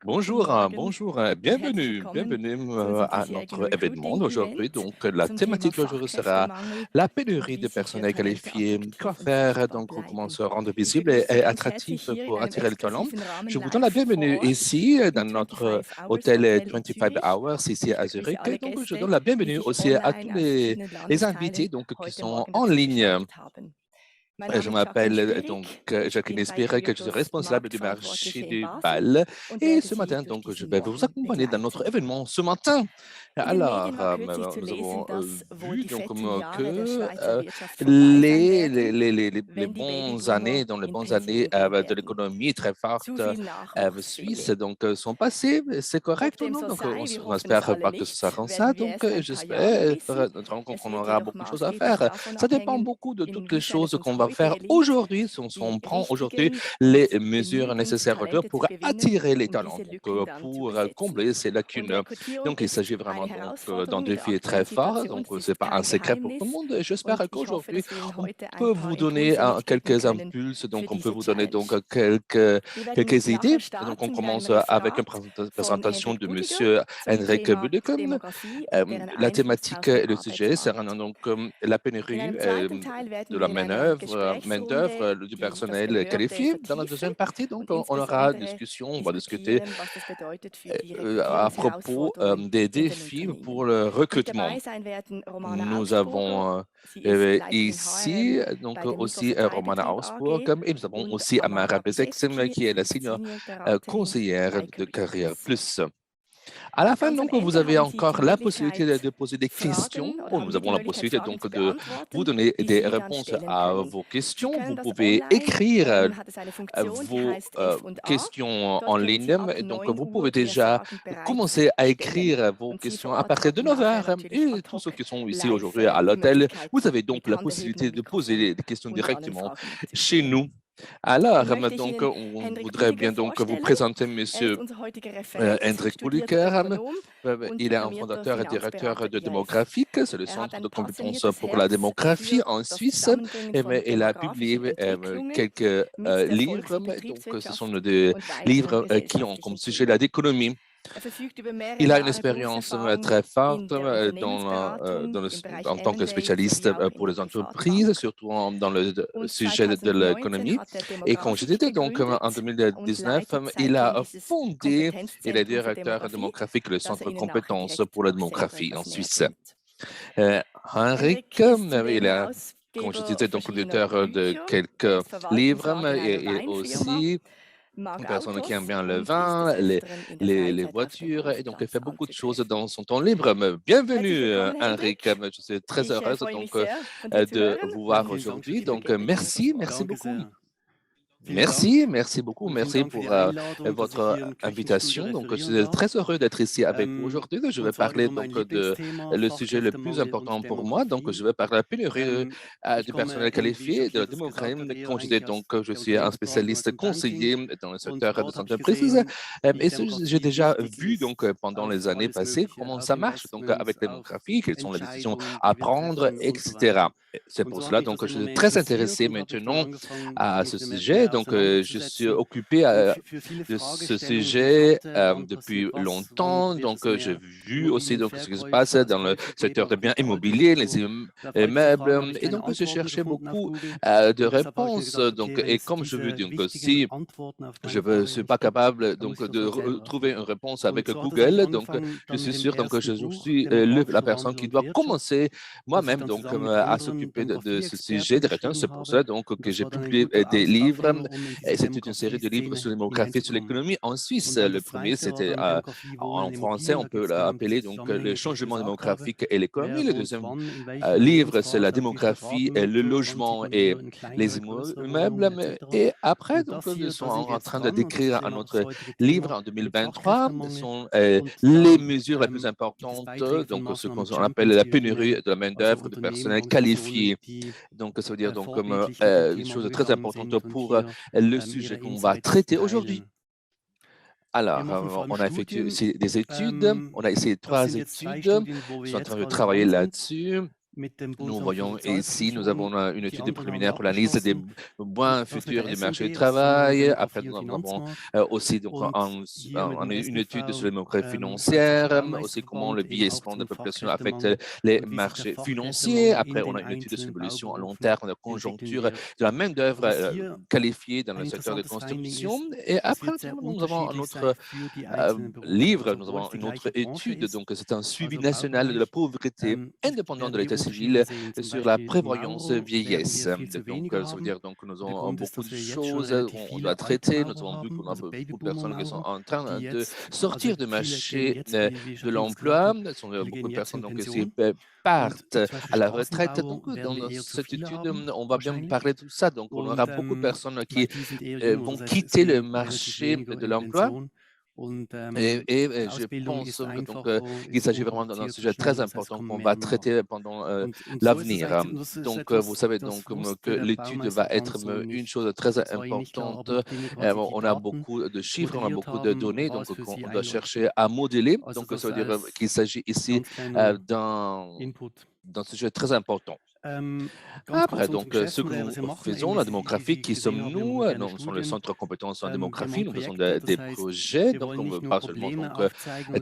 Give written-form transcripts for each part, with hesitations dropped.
Bonjour, bonjour, bienvenue à notre événement d'aujourd'hui. Donc, la thématique d'aujourd'hui sera la pénurie de personnel qualifié. Quoi faire donc comment se rendre visible et attractif pour attirer le talent? Je vous donne la bienvenue ici dans notre hôtel 25 Hours ici à Zurich. Et donc, je donne la bienvenue aussi à tous les invités donc qui sont en ligne. Je m'appelle Jacqueline Espira, que je suis responsable du marché du bal. Et ce matin, donc, je vais vous accompagner dans notre événement ce matin. Alors, nous avons vu donc que les bonnes années, dans les bonnes années de l'économie très forte suisse, donc, sont passées. C'est correct ou non? Donc, on espère pas que ce sera comme ça. Donc, j'espère qu'on aura beaucoup de choses à faire. Ça dépend beaucoup de toutes les choses qu'on va faire aujourd'hui, si on prend aujourd'hui les mesures nécessaires aujourd'hui pour attirer les talents, donc pour combler ces lacunes. Donc, il s'agit vraiment donc d'un défi très fort, donc ce n'est pas un secret pour tout le monde. Et j'espère qu'aujourd'hui, on peut vous donner quelques impulses, donc on peut vous donner donc quelques idées. Donc, on commence avec une présentation de Monsieur Henrik Budecom. La thématique et le sujet sera donc la pénurie de la main-d'œuvre, du personnel qualifié. Dans la deuxième partie, donc, on aura discussion, on va discuter à propos des défis pour le recrutement. Nous avons ici donc aussi Romana Ausburg et nous avons aussi Amara Bezeksim qui est la senior conseillère de Carrière Plus. À la fin, donc, vous avez encore la possibilité de poser des questions. Oh, nous avons la possibilité donc de vous donner des réponses à vos questions. Vous pouvez écrire vos questions en ligne. Et donc, vous pouvez déjà commencer à écrire vos questions à partir de 9 heures. Et tous ceux qui sont ici aujourd'hui à l'hôtel, vous avez donc la possibilité de poser des questions directement chez nous. Alors, donc, on voudrait bien donc vous présenter Monsieur Hendrik Buliker. Il est un fondateur et directeur de Démographique, c'est le centre de compétences pour la démographie en Suisse. Mais il a publié quelques livres, donc ce sont des livres qui ont comme sujet la économie. Il a une expérience très forte en tant que spécialiste pour les entreprises, surtout dans le sujet de l'économie. Et quand je disais donc en 2019, il a fondé et est directeur démographique le Centre de compétences pour la démographie en Suisse. Henrik, il est, comme je disais, donc auteur de quelques livres et aussi une personne qui aime bien le vin, les voitures, et donc elle fait beaucoup de choses dans son temps libre. Mais bienvenue, Henrik. Je suis très heureuse donc de vous voir aujourd'hui. Donc, merci beaucoup. Merci beaucoup. Merci pour votre invitation. Donc, je suis très heureux d'être ici avec vous aujourd'hui. Je vais parler donc de le sujet le plus important pour moi. Donc, je vais parler de la pénurie du personnel qualifié, de la démographie. Comme je disais, donc, je suis un spécialiste conseiller dans le secteur des entreprises. Et j'ai déjà vu donc pendant les années passées comment ça marche donc avec la démographie, quelles sont les décisions à prendre, etc. C'est pour cela donc je suis très intéressé maintenant à ce sujet. Donc, je suis occupé de ce sujet depuis longtemps. Donc, j'ai vu aussi donc, ce qui se passe dans le secteur des biens immobiliers, les immeubles. Et donc, j'ai cherché beaucoup de réponses. Donc, et comme je veux donc aussi je ne suis pas capable donc de trouver une réponse avec Google. Donc, je suis sûr donc que je suis la personne qui doit commencer moi-même donc à s'occuper de ce sujet directement. C'est pour ça donc que j'ai publié des livres. Et c'est toute une série de livres sur la démographie, sur l'économie en Suisse. Le premier, c'était en français, on peut l'appeler donc le changement démographique et l'économie. Le deuxième livre, c'est la démographie, et le logement et les immeubles. Et après, donc, ils sont en train de décrire un autre livre en 2023. Ce sont les mesures les plus importantes, donc ce qu'on appelle la pénurie de la main-d'œuvre, de personnel qualifié. Donc, ça veut dire donc comme une chose très importante pour le sujet qu'on va traiter aujourd'hui. Alors, on a effectué aussi des études. On a essayé 3 études. Je suis en train de travailler là-dessus. Nous voyons ici, nous avons une étude préliminaire pour l'analyse des besoins futurs du marché du travail. Après, nous avons aussi donc, une étude sur les démographie financière, aussi comment le vieillissement de la population affecte les marchés financiers. Après, on a une étude sur l'évolution à long terme de la conjoncture de la main-d'œuvre qualifiée dans le secteur de construction. Et après, nous avons un autre livre, nous avons une autre étude, donc c'est un suivi national de la pauvreté indépendant de l'état civil sur la prévoyance vieillesse. Donc, ça veut dire donc, nous avons beaucoup de choses qu'on doit traiter. Nous avons vu qu'on a beaucoup de personnes qui sont en train de sortir du marché de l'emploi. Ce sont beaucoup de personnes donc, qui partent à la retraite. Donc, dans cette étude, on va bien parler de tout ça. Donc, on aura beaucoup de personnes qui vont quitter le marché de l'emploi. Et je pense donc, qu'il s'agit vraiment d'un sujet très important qu'on va traiter pendant l'avenir. Donc, vous savez donc, que l'étude va être une chose très importante. On a beaucoup de chiffres, on a beaucoup de données, donc on doit chercher à modeler. Donc, ça veut dire qu'il s'agit ici d'un sujet très important. Après, donc, ce que nous faisons, la démographie, qui sommes-nous? Nous sommes le centre de compétences en démographie, nous faisons des projets, donc on ne veut pas seulement donc,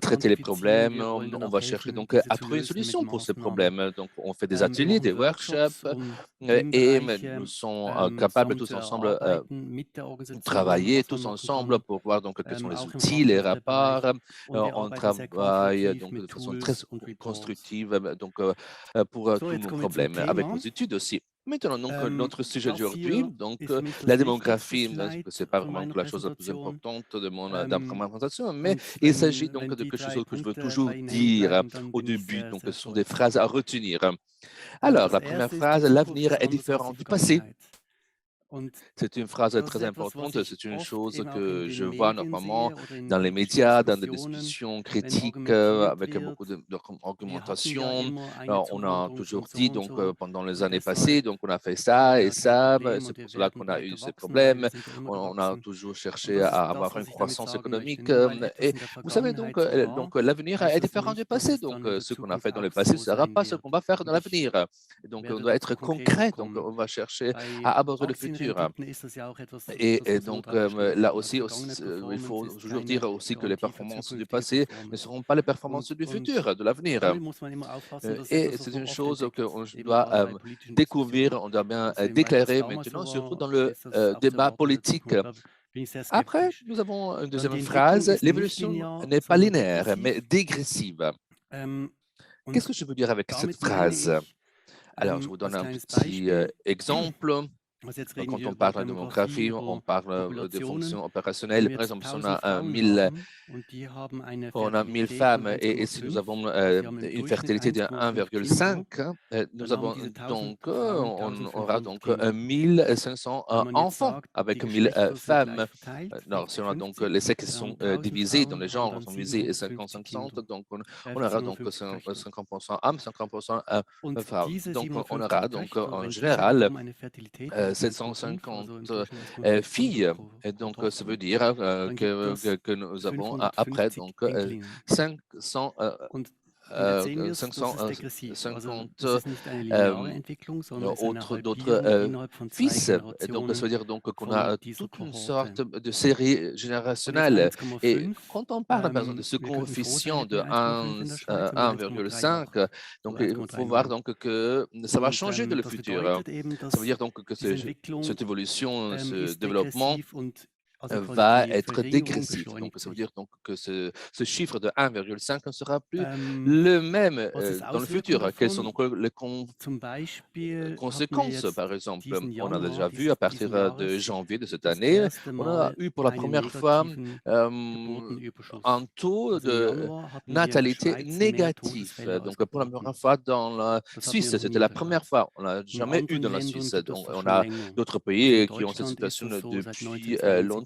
traiter les problèmes, on va chercher donc à trouver une solution pour ces problèmes. Donc, on fait des ateliers, des workshops, et nous sommes capables tous ensemble de travailler tous ensemble pour voir donc quels sont les outils, les rapports. On travaille donc de façon très constructive donc, pour tous nos problèmes, avec nos études aussi. Maintenant, donc, notre sujet d'aujourd'hui, donc, la démographie, ce n'est pas vraiment la chose la plus importante de ma présentation, mais il s'agit donc de quelque chose que je veux toujours dire au début. Donc, ce sont des phrases à retenir. Alors, la première phrase, l'avenir est différent du passé. C'est une phrase très importante, c'est une chose que je vois normalement dans les médias, dans des discussions critiques avec beaucoup d'argumentation. On a toujours dit donc pendant les années passées, donc on a fait ça et ça, c'est pour cela qu'on a eu ces problèmes. On a toujours cherché à avoir une croissance économique. Et vous savez donc, l'avenir est différent du passé. Donc ce qu'on a fait dans le passé ne sera pas ce qu'on va faire dans l'avenir. Donc on doit être concret, donc on va chercher à aborder le futur. Et donc, là aussi, il faut toujours dire aussi que les performances du passé ne seront pas les performances du futur, de l'avenir. Et c'est une chose qu'on doit découvrir, on doit bien déclarer maintenant, surtout dans le débat politique. Après, nous avons une deuxième phrase, l'évolution n'est pas linéaire, mais dégressive. Qu'est-ce que je veux dire avec cette phrase? Alors, je vous donne un petit exemple. Quand on parle de démographie, on parle de fonctions opérationnelles. Par exemple, si on a 1000 femmes et si nous avons une fertilité de 1,5, nous avons donc, on aura donc 1500 enfants avec 1000 femmes. Alors, si on a donc les sexes sont divisés, dans les genres sont divisés et 50-50, donc on aura donc 50% hommes, 50% femmes. Donc, on aura donc en général 750 filles. Et donc, ça veut dire que nous avons après donc 500 d'autres fils. Et donc, ça veut dire donc qu'on a toute une sorte de série générationnelle. Et quand on parle, par exemple, de ce coefficient de 1,5, donc il faut voir donc que ça va changer dans le futur. Ça veut dire donc que cette évolution, ce développement va être dégressif. Donc, ça veut dire donc que ce chiffre de 1,5 ne sera plus le même dans le futur. Quelles sont donc les conséquences, par exemple? On a déjà vu à partir de janvier de cette année, on a eu pour la première fois un taux de natalité négatif. Donc, pour la première fois dans la Suisse, c'était la première fois. On n'a jamais eu dans la Suisse. Donc, on a d'autres pays qui ont cette situation depuis longtemps.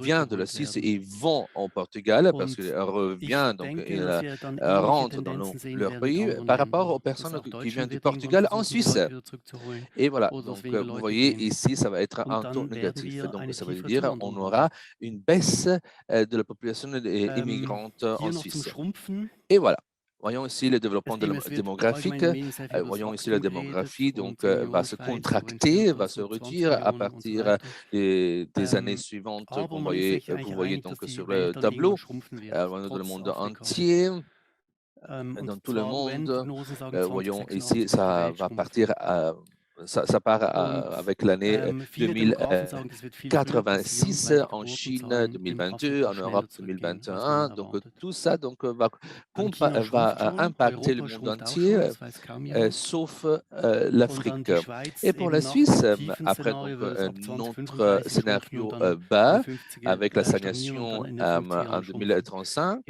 vient de la Suisse et vont au Portugal parce qu'il revient, donc il rentre dans leur pays par rapport aux personnes qui viennent du Portugal en Suisse. Et voilà, donc vous voyez ici, ça va être un taux négatif. Donc ça veut dire qu'on aura une baisse de la population immigrante en Suisse. Et voilà. Voyons ici le développement démographique. Voyons ici la démographie, donc va se contracter, va se réduire à partir des années suivantes. Vous voyez donc sur le tableau, dans le monde entier, dans tout le monde. Voyons ici, ça va partir ça part avec l'année 2086 en Chine, 2022, en Europe 2021. Donc tout ça donc, va impacter le monde entier, sauf l'Afrique. Et pour la Suisse, après donc, notre scénario bas, avec la stagnation en 2035,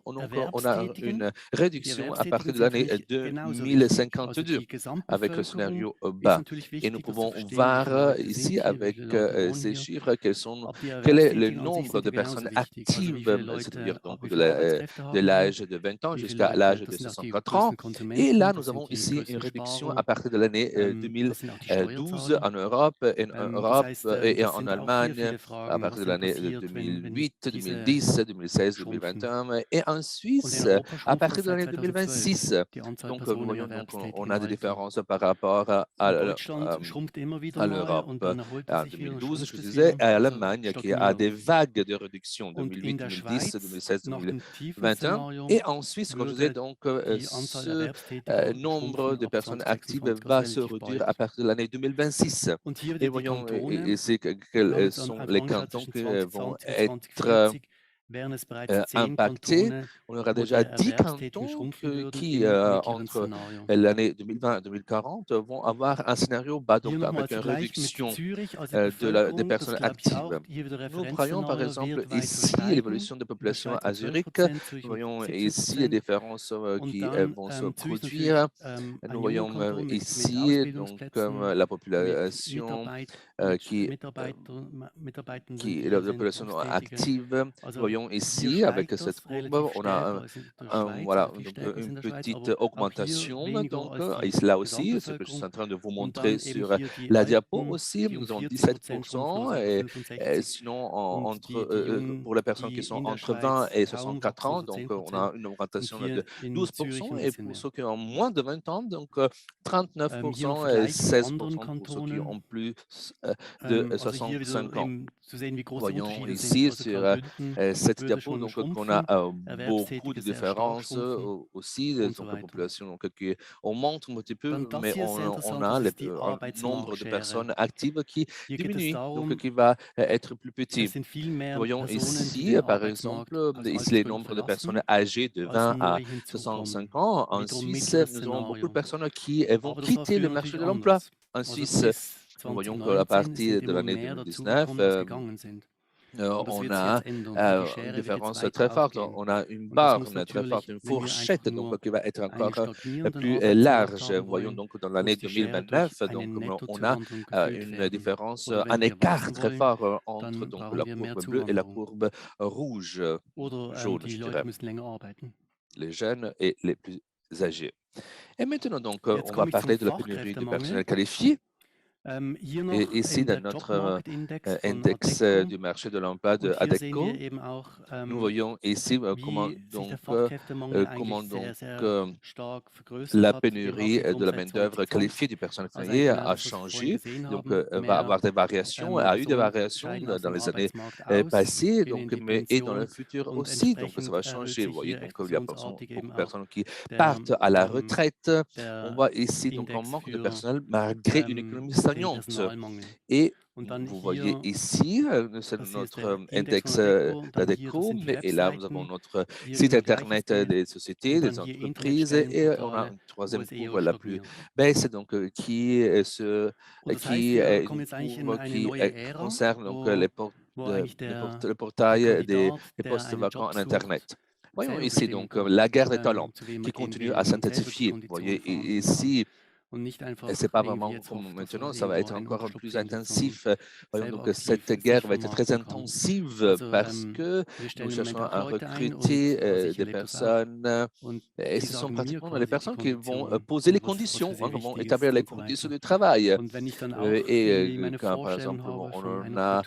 on a une réduction à partir de l'année 2052 avec le scénario bas. Et nous pouvons voir ici avec ces chiffres quel est le nombre de personnes actives, c'est-à-dire donc de l'âge de 20 ans jusqu'à l'âge de 64 ans. Et là, nous avons ici une réduction à partir de l'année 2012 en Europe et en Allemagne, à partir de l'année 2008, 2010, 2016, 2021, et en Suisse, à partir de l'année 2026. Donc, nous voyons qu'on a des différences par rapport à l'Europe. En 2012, je disais, à l'Allemagne qui a des vagues de réduction 2008, 2010, 2016, 2021. Et en Suisse, comme je disais, donc, ce nombre de personnes actives va se réduire à partir de l'année 2026. Et voyons ici quels sont les cantons qui vont être impactés. On aura déjà 10 cantons qui, entre l'année 2020 et 2040, vont avoir un scénario bas, donc avec une réduction des personnes actives. Nous voyons par exemple ici l'évolution de population à Zurich. Nous voyons ici les différences qui vont se produire. Nous voyons ici donc la population la population active. Nous voyons ici, avec cette courbe, on a voilà, une petite augmentation. Donc, là aussi, ce que je suis en train de vous montrer sur la diapo aussi, nous avons 17%. Et sinon, pour les personnes qui sont entre 20 et 64 ans, donc on a une augmentation de 12%. Et pour ceux qui ont moins de 20 ans, donc 39% et 16% pour ceux qui ont plus de 65 ans. Voyons ici sur cette diapo donc, qu'on a beaucoup de différences aussi, donc la population donc, qui augmente un petit peu, mais on a un nombre de personnes actives qui diminue, donc qui va être plus petit. Voyons ici, par exemple, ici les nombres de personnes âgées de 20 à 65 ans. En Suisse, nous avons beaucoup de personnes qui vont quitter le marché de l'emploi. En Suisse, nous voyons qu'à partir de l'année 2019, on a une différence très forte. On a une barre très forte, une fourchette donc, qui va être encore plus large. Voyons donc dans l'année 2029, donc, on a une différence, un écart très fort entre donc, la courbe bleue et la courbe rouge, jaune, je dirais. Les jeunes et les plus âgés. Et maintenant, donc, on va parler de la pénurie du personnel qualifié. Et ici, dans notre index du marché de l'emploi de ADECO, nous voyons ici comment donc la pénurie de la main-d'œuvre qualifiée du personnel qualifié a changé, donc va avoir des variations, a eu des variations dans les années passées, donc, mais et dans le futur aussi, donc ça va changer. Vous voyez, donc il y a beaucoup de personnes qui partent à la retraite. On voit ici donc un manque de personnel malgré une économie stagnante. Et vous voyez ici, c'est notre index d'ADECO, et là, nous avons notre site Internet des sociétés, des entreprises, et on a une troisième courbe la plus baisse, donc, qui est une courbe qui concerne donc, le portail des postes vacants en Internet. Voyons ici donc la guerre des talents qui continue à s'intensifier. Vous voyez ici Et ce n'est pas vraiment comme maintenant, ça va être encore plus intensif. Voyons, donc cette guerre va être très intensive parce que nous cherchons à recruter des personnes et ce sont pratiquement les personnes qui vont poser les conditions, qui vont établir les conditions de travail. Quand, par exemple, on en a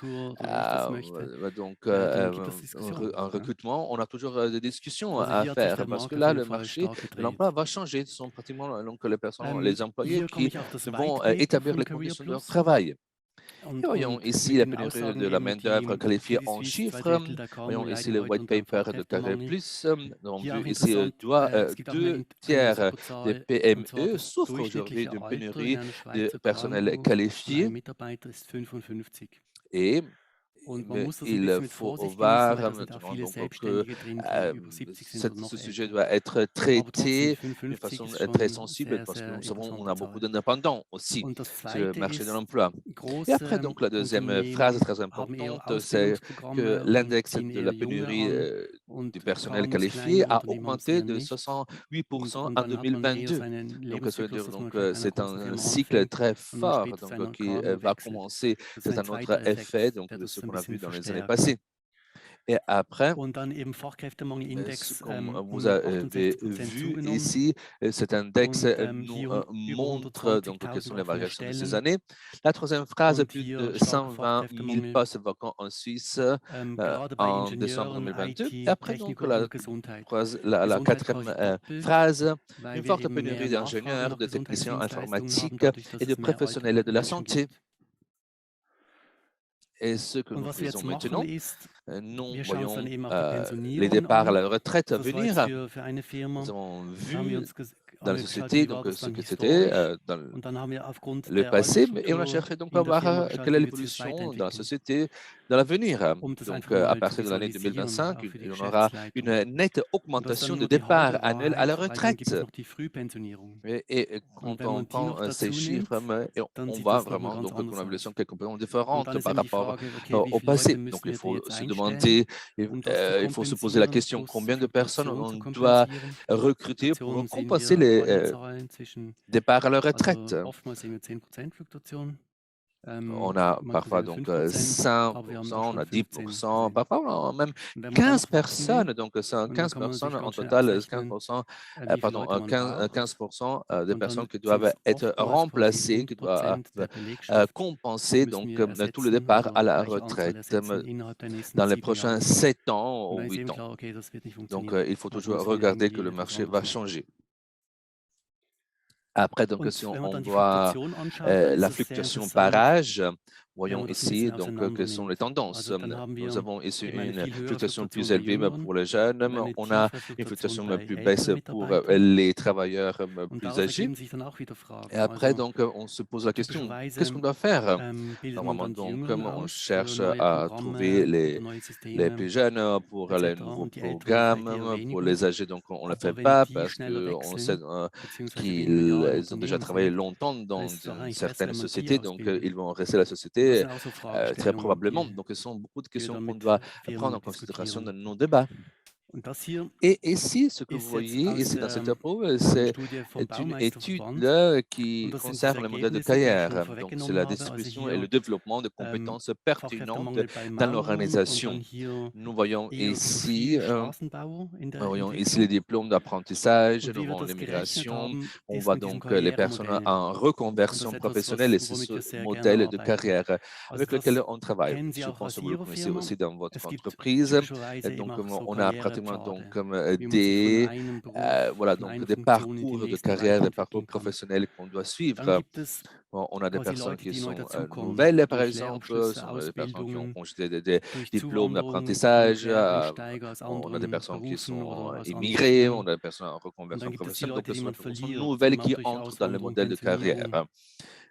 un recrutement, on a toujours des discussions à faire parce que là, le marché de l'emploi va changer. Ce sont pratiquement donc, les personnes, les employés qui vont établir les conditions de leur travail. Et voyons ici la pénurie de la main-d'œuvre qualifiée en chiffres. Voyons ici le white paper de Carré Plus. On vu ici deux tiers des PME souffrent aujourd'hui d'une pénurie de personnel qualifié. Et il faut voir maintenant donc, que ce sujet doit être traité d'une façon très sensible parce que nous savons qu'on a beaucoup d'indépendants aussi sur le marché de l'emploi. Et après, donc, la deuxième phrase très importante, c'est que l'index de la pénurie du personnel qualifié a augmenté de 68% en 2022. Donc, ça veut dire que c'est un cycle très fort donc, qui va commencer. C'est un autre effet donc, de ce qu'on a vu dans les années passées. Et après, comme vous avez vu ici, cet index nous montre donc, quelles sont les variations de ces années. La troisième phrase, plus de 120 000 postes vacants en Suisse en décembre 2022. Et après, donc, la quatrième phrase, une forte pénurie d'ingénieurs, de techniciens informatiques et de professionnels de la santé. Et ce que nous faisons maintenant, nous voyons les départs à la retraite à venir. Nous avons vu dans la société donc, ce que c'était dans le passé, et on a cherché donc à voir quelle est l'évolution dans la société dans l'avenir. Donc, à partir de l'année 2025, il y aura une nette augmentation de départs annuels à la retraite. Et quand on prend ces chiffres, on voit vraiment donc, une évolution qui est complètement différente par rapport au passé. Donc, il faut se demander, il faut se poser la question combien de personnes on doit recruter pour compenser les départs à la retraite. On a parfois donc 5%, on a 10%, parfois on a même 15 personnes, donc 15 personnes en total, 15%, 15% des personnes qui doivent être remplacées, qui doivent compenser donc tout le départ à la retraite dans les prochains 7 ans ou 8 ans. Donc, il faut toujours regarder que le marché va changer. Après, donc, si on voit la fluctuation par âge, voyons ici donc, quelles sont les tendances. Nous avons ici une fluctuation plus élevée pour les jeunes. On a une fluctuation plus basse pour les travailleurs plus âgés. Et après, donc, on se pose la question, qu'est-ce qu'on doit faire? Normalement, donc, on cherche à trouver les plus jeunes pour les nouveaux programmes. Pour les âgés, donc, on ne le fait pas parce qu'on sait qu'ils ont déjà travaillé longtemps dans certaines sociétés, donc ils vont rester à la société très probablement. Donc, ce sont beaucoup de questions qu'on doit prendre en considération dans nos débats. Et ici, ce que vous voyez ici dans cette diapo, c'est une étude qui concerne le modèle de carrière. Donc, c'est la distribution et le développement de compétences pertinentes dans l'organisation. Nous voyons ici les diplômes d'apprentissage, nous voyons l'immigration. On voit donc les personnes en reconversion professionnelle et c'est ce modèle de carrière avec lequel on travaille. Je pense que vous le connaissez aussi dans votre entreprise. Et donc, on a pratiquement donc, des parcours de carrière, des parcours professionnels qu'on doit suivre. On a des personnes qui sont nouvelles, par exemple, des personnes qui ont conjugué des diplômes d'apprentissage, on a des personnes qui sont immigrées, on a des personnes en reconversion professionnelle, donc ce sont des personnes nouvelles qui entrent dans le modèle de carrière.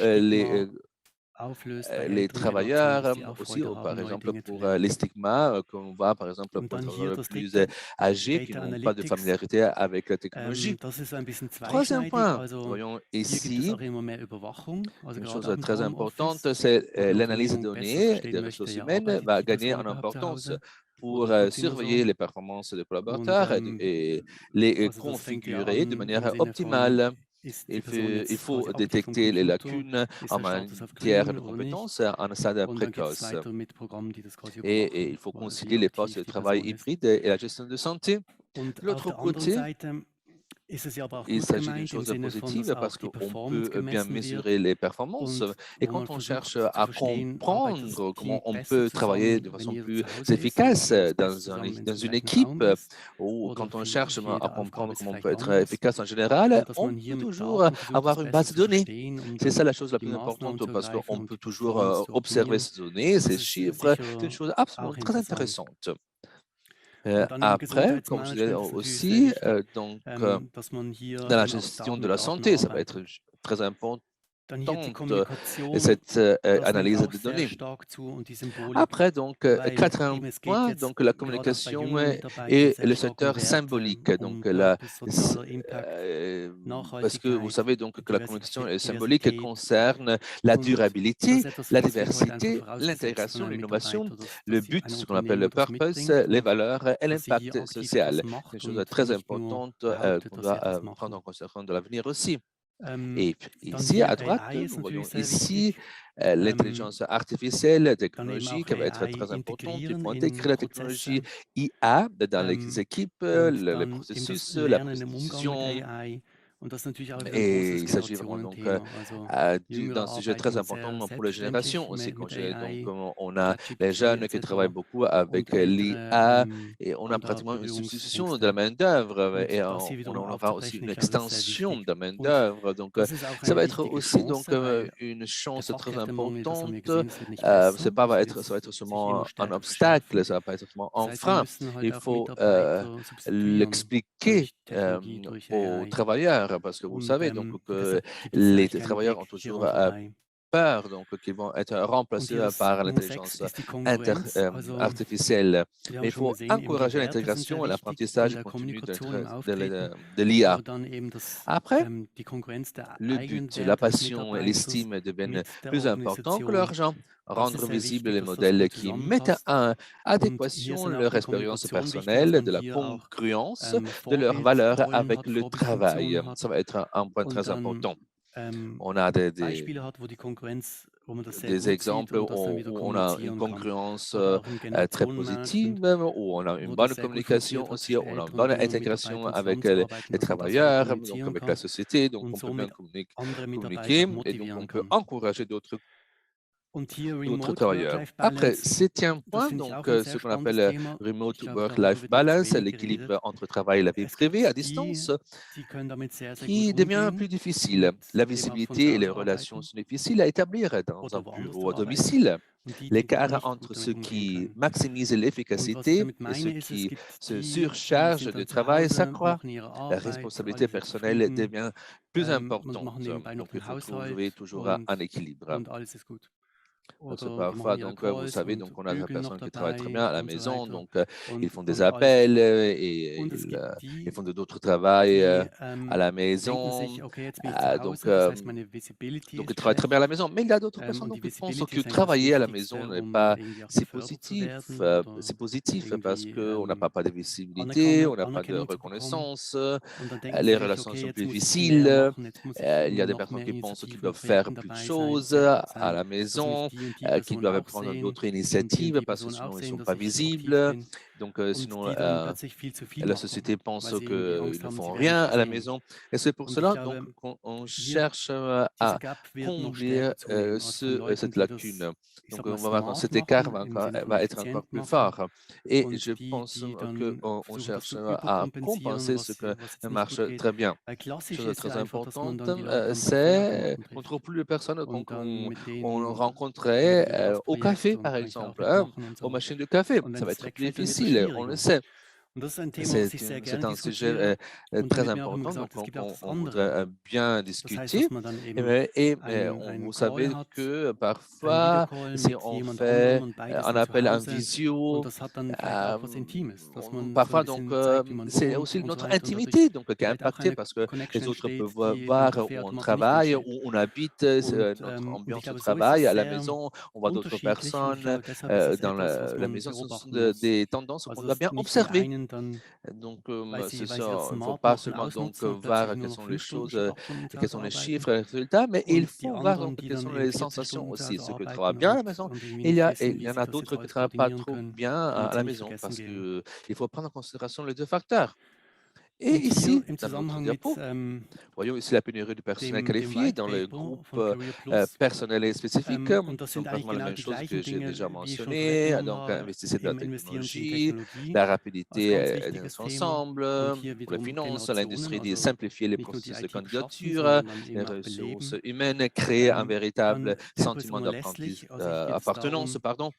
les les travailleurs aussi, par exemple, pour les stigmas qu'on voit, par exemple, pour les travailleurs plus âgés qui n'ont pas de familiarité avec la technologie. Troisième point, voyons ici, une chose très importante, c'est l'analyse de données des ressources humaines va gagner en importance pour surveiller les performances des collaborateurs et les configurer de manière optimale. Il faut détecter les lacunes en matière de compétences en un stade précoce. Et il faut concilier les postes de travail hybrides et la gestion de santé. De l'autre côté, il s'agit d'une chose positive parce qu'on peut bien mesurer les performances et quand on cherche à comprendre comment on peut travailler de façon plus efficace dans une équipe ou quand on cherche à comprendre comment on peut être efficace en général, on peut toujours avoir une base de données. C'est ça la chose la plus importante parce qu'on peut toujours observer ces données, ces chiffres. C'est une chose absolument très intéressante. Après, comme je disais aussi, donc, dans la gestion de la santé, ça va être très important cette analyse de données. Après, donc, quatrième point, donc la communication et le secteur symbolique. Donc, parce que vous savez donc que la communication symbolique concerne la durabilité, la diversité, l'intégration, l'innovation, le but, ce qu'on appelle le purpose, les valeurs et l'impact social. C'est une chose très importante qu'on doit prendre en considération de l'avenir aussi. Et ici, à droite, nous voyons ici l'intelligence artificielle, la technologie qui va être très importante. Il faut intégrer la technologie IA dans les équipes, les processus, la prise de décision. Et il s'agit vraiment donc d'un sujet très important pour les générations aussi. Donc, on a les jeunes qui travaillent beaucoup avec l'IA et on a pratiquement une substitution de la main-d'œuvre et on aura aussi une extension de la main-d'œuvre. Donc, ça va être aussi donc une chance très importante. Ça va être seulement un obstacle, ça ne va pas être seulement un frein. Il faut l'expliquer aux travailleurs parce que vous savez donc que les travailleurs ont toujours peur donc qu'ils vont être remplacés par l'intelligence artificielle. Mais il faut encourager l'intégration et l'apprentissage continu de l'IA. Après, le but, la passion et l'estime deviennent plus importants que l'argent. Rendre visibles les modèles qui mettent en adéquation leur expérience personnelle, de la congruence de leurs valeurs avec le travail. Ça va être un point très important. On a des exemples où on a une congruence très positive, où on a une bonne communication aussi, on a une bonne intégration avec les travailleurs, donc avec la société, donc on peut bien communiquer et donc on peut encourager d'autres travailleurs. Après, septième point, donc ce qu'on appelle remote work-life balance, l'équilibre entre travail et la vie privée à distance, qui devient plus difficile. La visibilité et les relations sont difficiles à établir dans un bureau à domicile. L'écart entre ceux qui maximisent l'efficacité et ceux qui se surchargent de travail s'accroît. La responsabilité personnelle devient plus importante. Donc, il faut trouver toujours un équilibre. Parce que parfois, donc, vous savez, donc, on a des personnes qui travaillent très bien à la maison, donc ils font des appels et ils font d'autres travails à la maison. Donc, ils travaillent très bien à la maison. Mais il y a d'autres personnes donc, qui pensent que travailler à la maison n'est pas si positif. C'est positif parce qu'on n'a pas de visibilité, on n'a pas de reconnaissance, les relations sont plus difficiles. Il y a des personnes qui pensent qu'ils doivent faire plus de choses à la maison, qui doivent prendre d'autres initiatives parce que sinon ils ne sont pas visibles. Donc, sinon, la société pense qu'ils ne font rien à la maison. Et c'est pour cela qu'on cherche à combler cette lacune. Donc, on va voir que cet écart va être encore plus fort. Et je pense qu'on cherche à compenser ce que marche très bien. Chose très importante, c'est qu'on ne trouve plus de personnes qu'on rencontrait au café, par exemple, aux machines de café. Ça va être plus difficile, on le sait. C'est un sujet très important, donc on voudrait bien discuter. Vous savez que parfois, si on fait un appel en visio, parfois, donc, c'est aussi notre intimité donc, qui est impactée parce que les autres peuvent voir où on travaille, où on habite, notre ambiance de travail. À la maison, on voit d'autres personnes. Dans la maison, ce sont des tendances qu'on doit bien observer. Donc, c'est ça. Il ne faut pas seulement donc voir quelles sont les choses, quels sont les chiffres, les résultats, mais il faut voir donc quelles sont les sensations aussi. Ceux qui travaillent bien à la maison, il y en a d'autres qui ne travaillent pas trop bien à la maison parce qu'il faut prendre en considération les 2 facteurs. Et ici, dans notre diapo, voyons ici la pénurie du personnel qualifié dans le groupe personnel et spécifique. Donc, pratiquement la même chose que j'ai déjà mentionné. Donc, investissez dans la technologie, la rapidité dans ensemble, pour les finances, l'industrie de simplifier les processus de candidature, les ressources humaines, créer un véritable sentiment d'appartenance, pardon.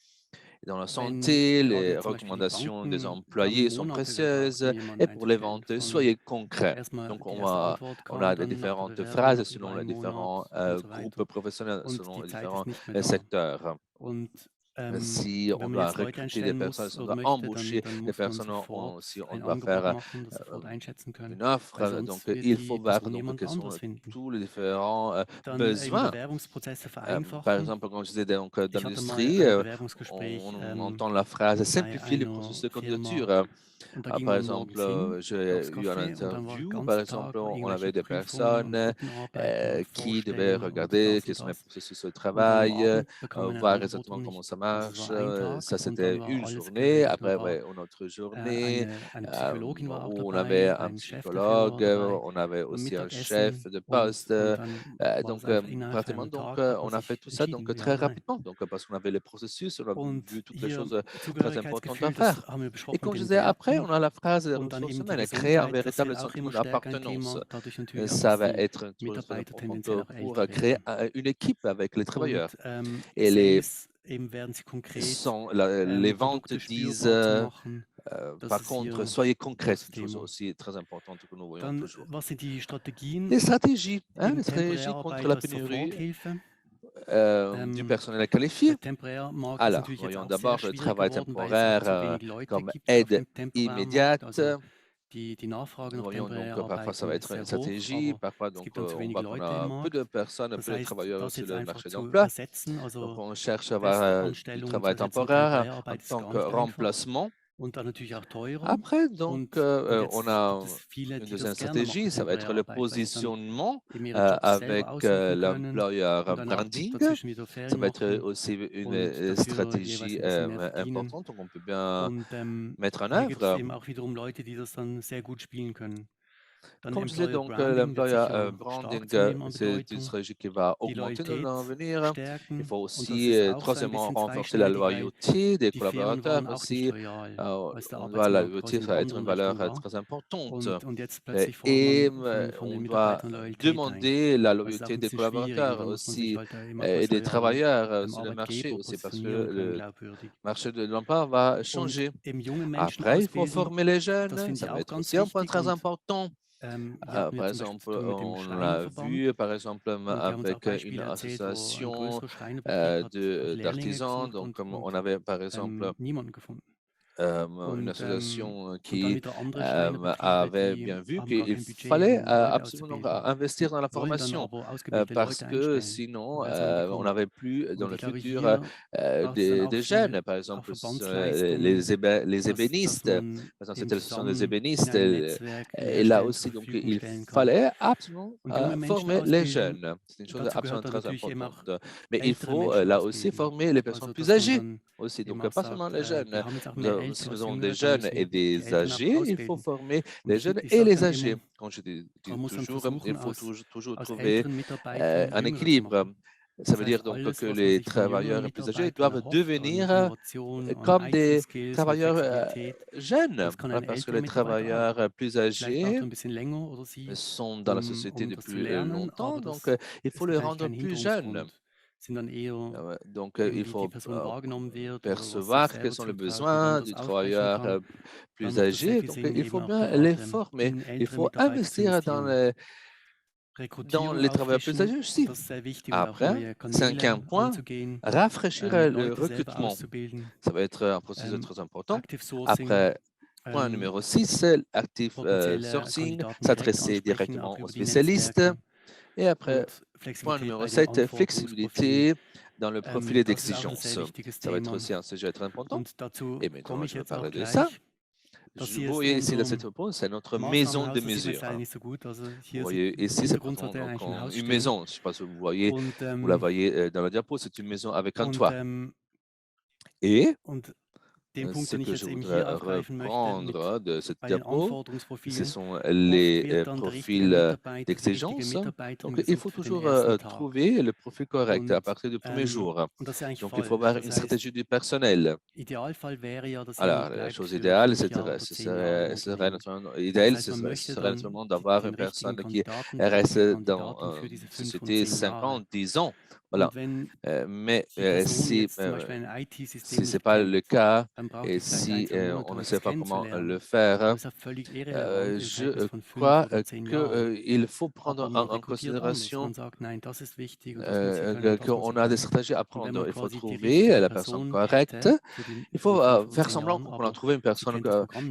Dans la santé, les recommandations des employés sont précieuses et pour les ventes, soyez concrets. Donc, on a des différentes phrases selon les différents groupes professionnels, selon les différents secteurs. Si on doit recruter des personnes, si on doit embaucher des personnes, si on doit faire une offre, donc il faut voir donc, quels sont tous les différents besoins. Par exemple, quand je disais donc, dans l'industrie, on entend la phrase simplifier le processus de candidature. Par exemple, j'ai eu une interview, par exemple, on avait des personnes qui devaient regarder quels sont les processus de travail, voir exactement comment ça marche. Ça, c'était une journée. Après, ouais, une autre journée où on avait un psychologue, on avait aussi un chef de poste. Donc, pratiquement, donc, on a fait tout ça donc, très rapidement, donc, parce qu'on avait les processus, on a vu toutes les choses très importantes à faire. Et comme je disais, après, on a la phrase des ressources humaines, créer un véritable sentiment d'appartenance. Ça va être très important pour créer une équipe avec les travailleurs. Et les ventes disent, par contre, soyez concrets, c'est une chose aussi très importante que nous voyons toujours. Les stratégies contre la pénurie du personnel qualifié. Alors, voyons d'abord le travail temporaire comme aide immédiate. Nous voyons donc parfois ça va être une stratégie, parfois donc on voit qu'on a peu de personnes, peu de travailleurs sur le marché d'emploi. Donc on cherche à avoir du travail temporaire en tant que remplacement. Après, donc, on a une deuxième stratégie, ça va être le positionnement avec l'employeur branding. Ça va être aussi une stratégie importante qu'on peut bien mettre en œuvre. Comme je disais, donc, l'employeur branding, c'est une stratégie qui va augmenter dans l'avenir. Il faut aussi, troisièmement, renforcer la loyauté des collaborateurs aussi. La loyauté, ça va être une valeur très importante. Et on doit demander la loyauté des collaborateurs aussi et des travailleurs sur le marché aussi, parce que le marché de l'emploi va changer. Après, il faut former les jeunes, ça va être aussi un point très important. Par exemple, on l'a vu, par exemple, avec une association d'artisans. Donc, comme on avait, par exemple, une association qui avait bien vu qu'il fallait absolument investir dans la formation parce que sinon, on n'avait plus dans le futur des jeunes, par exemple, les ébénistes. Par exemple, c'était l'association des ébénistes. Et là aussi, donc, il fallait absolument former les jeunes. C'est une chose absolument très importante. Mais il faut là aussi former les personnes plus âgées aussi. Donc, pas seulement les jeunes. Si nous avons des jeunes et des âgés, il faut former les jeunes et les âgés. Quand je dis toujours, il faut toujours trouver un équilibre. Ça veut dire donc que les travailleurs plus âgés doivent devenir comme des travailleurs jeunes, parce que les travailleurs plus âgés sont dans la société depuis longtemps, donc il faut les rendre plus jeunes. Donc, il faut percevoir quels sont les besoins du travailleur plus âgé. Donc, il faut bien les former. Il faut investir dans les travailleurs plus âgés aussi. Après, cinquième point, rafraîchir le recrutement. Ça va être un processus très important. Après, point numéro 6, active sourcing, s'adresser directement aux spécialistes. Et après, point numéro 7, flexibilité dans le profil d'exigence. Ça va être aussi un sujet très important. Et maintenant, je vais parler de ça. Vous voyez ici, dans cette réponse, c'est notre maison de mesure. Vous voyez ici, c'est une maison. Je ne sais pas si vous la voyez dans la diapo, c'est une maison avec un toit. Et ce que je voudrais reprendre de cette diapo, ce sont les profils d'exigence. Donc, il faut toujours trouver le profil correct à partir du premier jour. Donc, il faut avoir une stratégie du personnel. Alors, la chose idéale, ce serait naturellement d'avoir une personne qui reste dans une société 50, 10 ans. Voilà. Mais si ce n'est pas le cas et si on ne sait pas comment le faire, je crois qu'il faut prendre en considération qu'on a des stratégies à prendre. Il faut trouver la personne correcte. Il faut faire semblant qu'on a trouvé une personne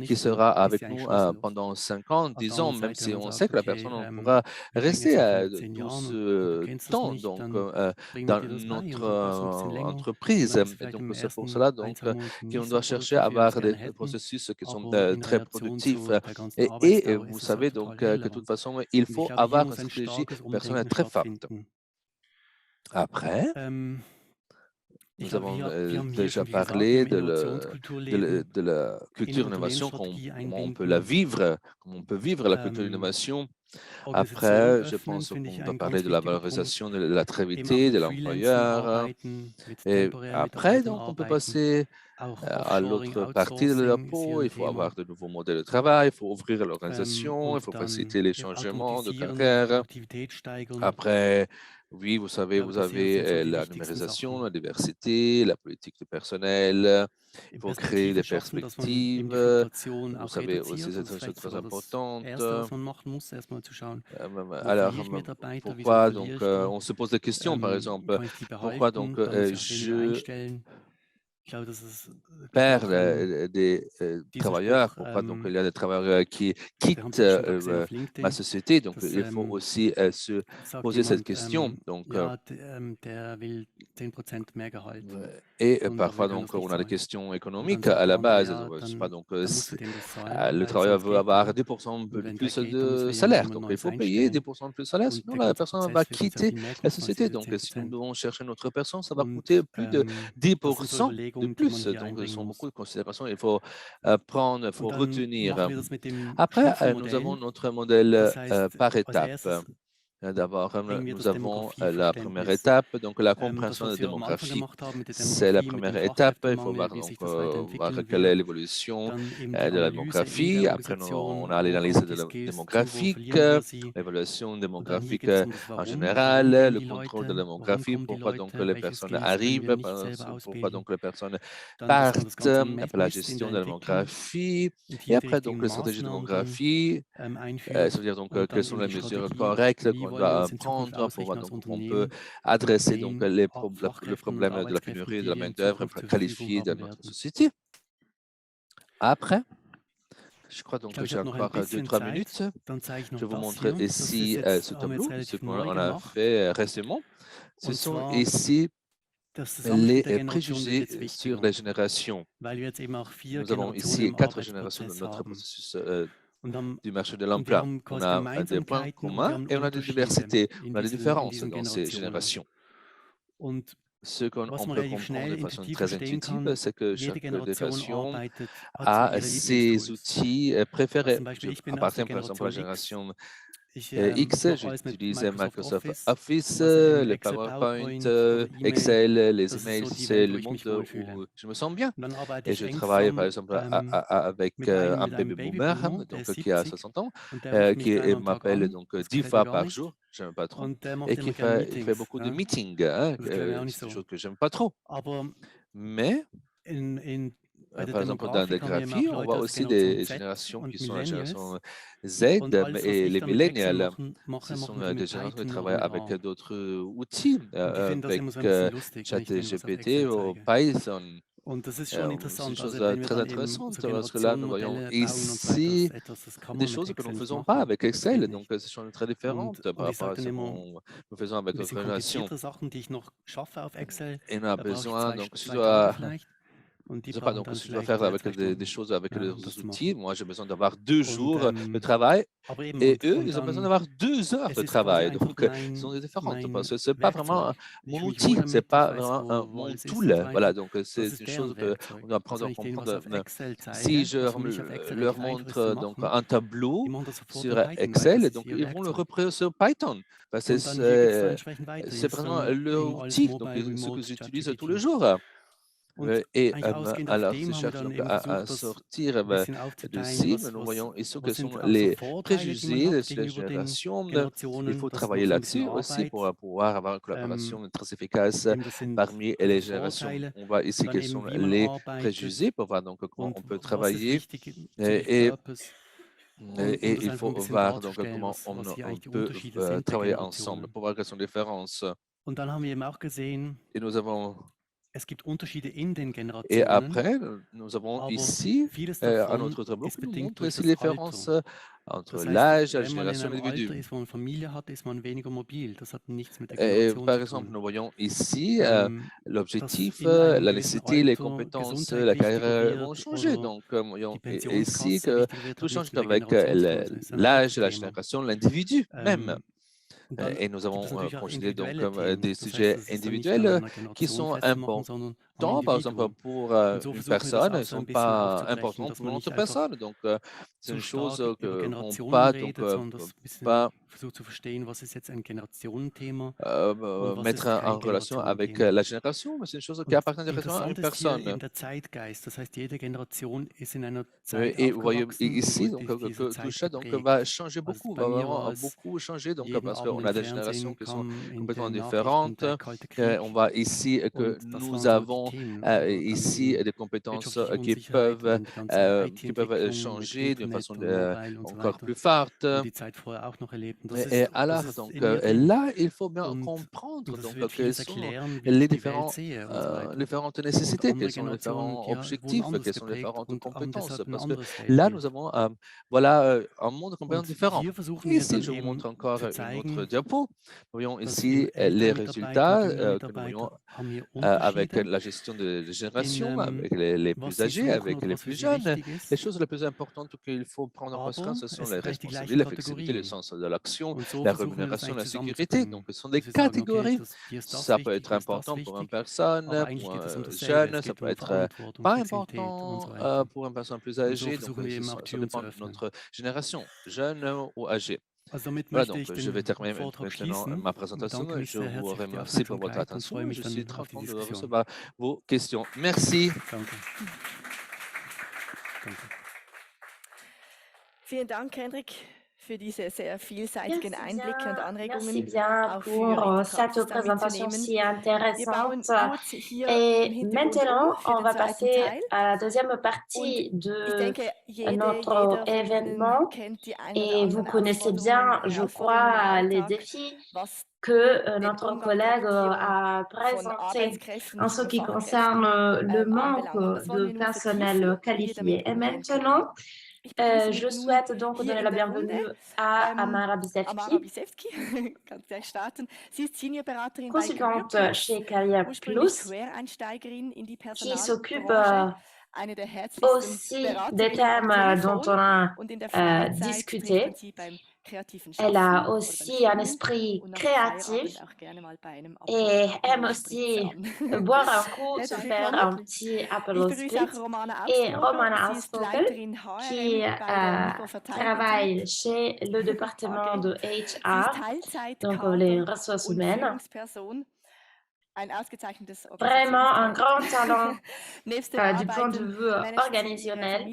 qui sera avec nous pendant 5 ans, 10 ans, même si on sait que la personne pourra rester tout ce temps donc, dans notre entreprise. Et donc, c'est pour cela qu'on doit chercher à avoir des processus qui sont très productifs. Et vous savez donc que de toute façon, il faut avoir une stratégie personnelle très forte. Après, nous avons déjà parlé de la culture innovation, comment on peut la vivre, comment on peut vivre la culture d'innovation. Après, je pense qu'on va parler de la valorisation de l'activité de l'employeur. Et après, donc, on peut passer à l'autre partie de la peau. Il faut avoir de nouveaux modèles de travail, il faut ouvrir l'organisation, il faut faciliter les changements de carrière. Après, oui, vous savez, vous avez la numérisation, la diversité, la politique du personnel. Il faut créer des perspectives. Vous savez aussi, c'est très important. Alors, pourquoi donc on se pose des questions, par exemple, pourquoi donc je perds des travailleurs, pourquoi donc il y a des travailleurs qui quittent ma société, donc il faut aussi se poser cette question. Donc, et parfois donc on a des questions économiques à la base. Je sais pas, donc le travailleur veut avoir 10% de plus de salaire, donc il faut payer 10% de plus de salaire, sinon la personne va quitter la société. Donc si nous devons chercher une autre personne, ça va coûter plus de 10% de plus. Donc ce sont beaucoup de considérations, il faut prendre, il faut retenir. Après, nous avons notre modèle par étape. D'abord, nous avons la première étape, donc la compréhension de la démographie. C'est la première étape. Il faut voir, donc, voir quelle est l'évolution de la démographie. Après, on a l'analyse démographique, l'évaluation démographique en général, le contrôle de la démographie, pourquoi donc les personnes arrivent, pourquoi donc les personnes partent, après la gestion de la démographie, et après donc les stratégies de démographie. Ça veut dire donc quelles sont les mesures correctes qu'on doit prendre pour voir donc on peut adresser donc le problème de la pénurie de la main-d'œuvre qualifiée dans notre société. Après, je crois donc que j'ai encore 2-3 minutes. Je vais vous montrer ici ce tableau, ce qu'on a fait récemment. Ce sont ici les préjugés sur les générations. Nous avons ici 4 générations de notre processus du marché de l'emploi. On a des points communs et on a des diversités, on a des différences dans ces générations. Ce qu'on peut comprendre de façon très intuitive, c'est que chaque génération a ses outils préférés. Je appartiens par exemple à la génération X, j'utilise Microsoft Office, le PowerPoint, Excel, les emails, c'est le monde où je me sens bien. Et je travaille par exemple avec un baby boomer donc, qui a 60 ans, qui m'appelle donc 10 fois par jour, j'aime pas trop, et qui fait beaucoup de meetings, c'est des choses que j'aime pas trop. Mais par exemple, dans la démographie, on voit aussi des générations qui sont la génération Z et les millennials. Ce sont des générations qui travaillent avec d'autres outils, avec ChatGPT ou Python. C'est une chose très intéressante parce que là, nous voyons ici des choses que nous ne faisons pas avec Excel. Donc, ce sont très différentes par rapport à ce que nous faisons avec notre relation. Et on a besoin, donc, si je sais pas, donc si je dois faire avec des choses avec les outils, moi j'ai besoin d'avoir 2 jours de travail et eux, ils ont besoin d'avoir 2 heures de travail. Donc, ce sont différentes parce que ce n'est pas vraiment mon outil, ce n'est pas vraiment mon tool. Voilà, donc c'est une chose qu'on doit apprendre à comprendre. Si je leur montre donc, un tableau sur Excel, donc ils vont le reproduire sur Python. Parce que c'est vraiment leur outil, donc ce que j'utilise tous les jours. Et alors, si je cherche donc à sortir de ci, nous voyons ici quels sont les préjugés de la génération. Il faut travailler là-dessus aussi pour pouvoir avoir une collaboration très efficace parmi les générations. On voit ici quels sont les préjugés pour voir donc comment on peut travailler et il faut voir donc comment on peut travailler ensemble pour voir quelles sont les différences. Et nous avons et après, nous avons ici un autre tableau qui nous montre aussi les différences entre l'âge et la génération d'individus. Par exemple, nous voyons ici l'objectif, la nécessité, les compétences, la carrière vont changer. Donc, nous voyons ici que tout change avec l'âge, la génération, l'individu même. Et nous avons considéré donc des sujets individuels qui sont importants, par exemple, pour une personne, ils ne sont pas importants pour une autre personne. Donc, c'est une chose qu'on pas, donc, pas mettre en relation avec la génération, mais c'est une chose qui appartient directement à une personne. Et vous voyez ici, donc, que tout ça donc, va changer beaucoup, va vraiment beaucoup changer, donc, parce qu'on a des générations qui sont complètement différentes. On voit ici que nous avons ici des compétences qui peuvent changer d'une façon encore plus forte. Et alors, donc, là, il faut bien comprendre donc, quelles sont les différentes nécessités, quels sont les différents objectifs, quelles sont les différentes compétences. Parce que là, nous avons voilà, un monde complètement différent. Ici, je vous montre encore une autre diapo. Nous voyons ici les résultats que nous voyons avec la gestion de génération, avec les plus âgés, avec les plus jeunes. Les choses les plus importantes qu'il faut prendre en considération, ce sont les responsabilités, la flexibilité, le sens de l'action, la rémunération, la sécurité. Donc, ce sont des catégories. Ça peut être important pour une personne, pour un jeune, ça peut être pas important pour une personne plus âgée. Donc, ça dépend de notre génération, jeune ou âgée. Voilà, donc je vais terminer maintenant ma présentation. Je vous remercie pour votre attention. Je suis très content de recevoir vos questions. Merci. Vielen Dank, Hendrik, für diese sehr vielseitigen Einblicke und Anregungen. Merci bien pour cette présentation si intéressante. Et maintenant, on va passer à la deuxième partie de notre événement. Et vous connaissez bien, je crois, les défis que notre collègue a présentés en ce qui concerne le manque de personnel qualifié. Et maintenant, je souhaite donc donner la bienvenue à Amara Bicevski, consultante chez Career Plus, qui s'occupe aussi des thèmes dont on a discuté Elle a aussi un esprit créatif et aime aussi boire un coup, se faire un petit Aperol Spritz. Et Romana Ausvogel, qui travaille chez le département de HR, donc les ressources humaines. Vraiment un grand talent du point de vue organisationnel.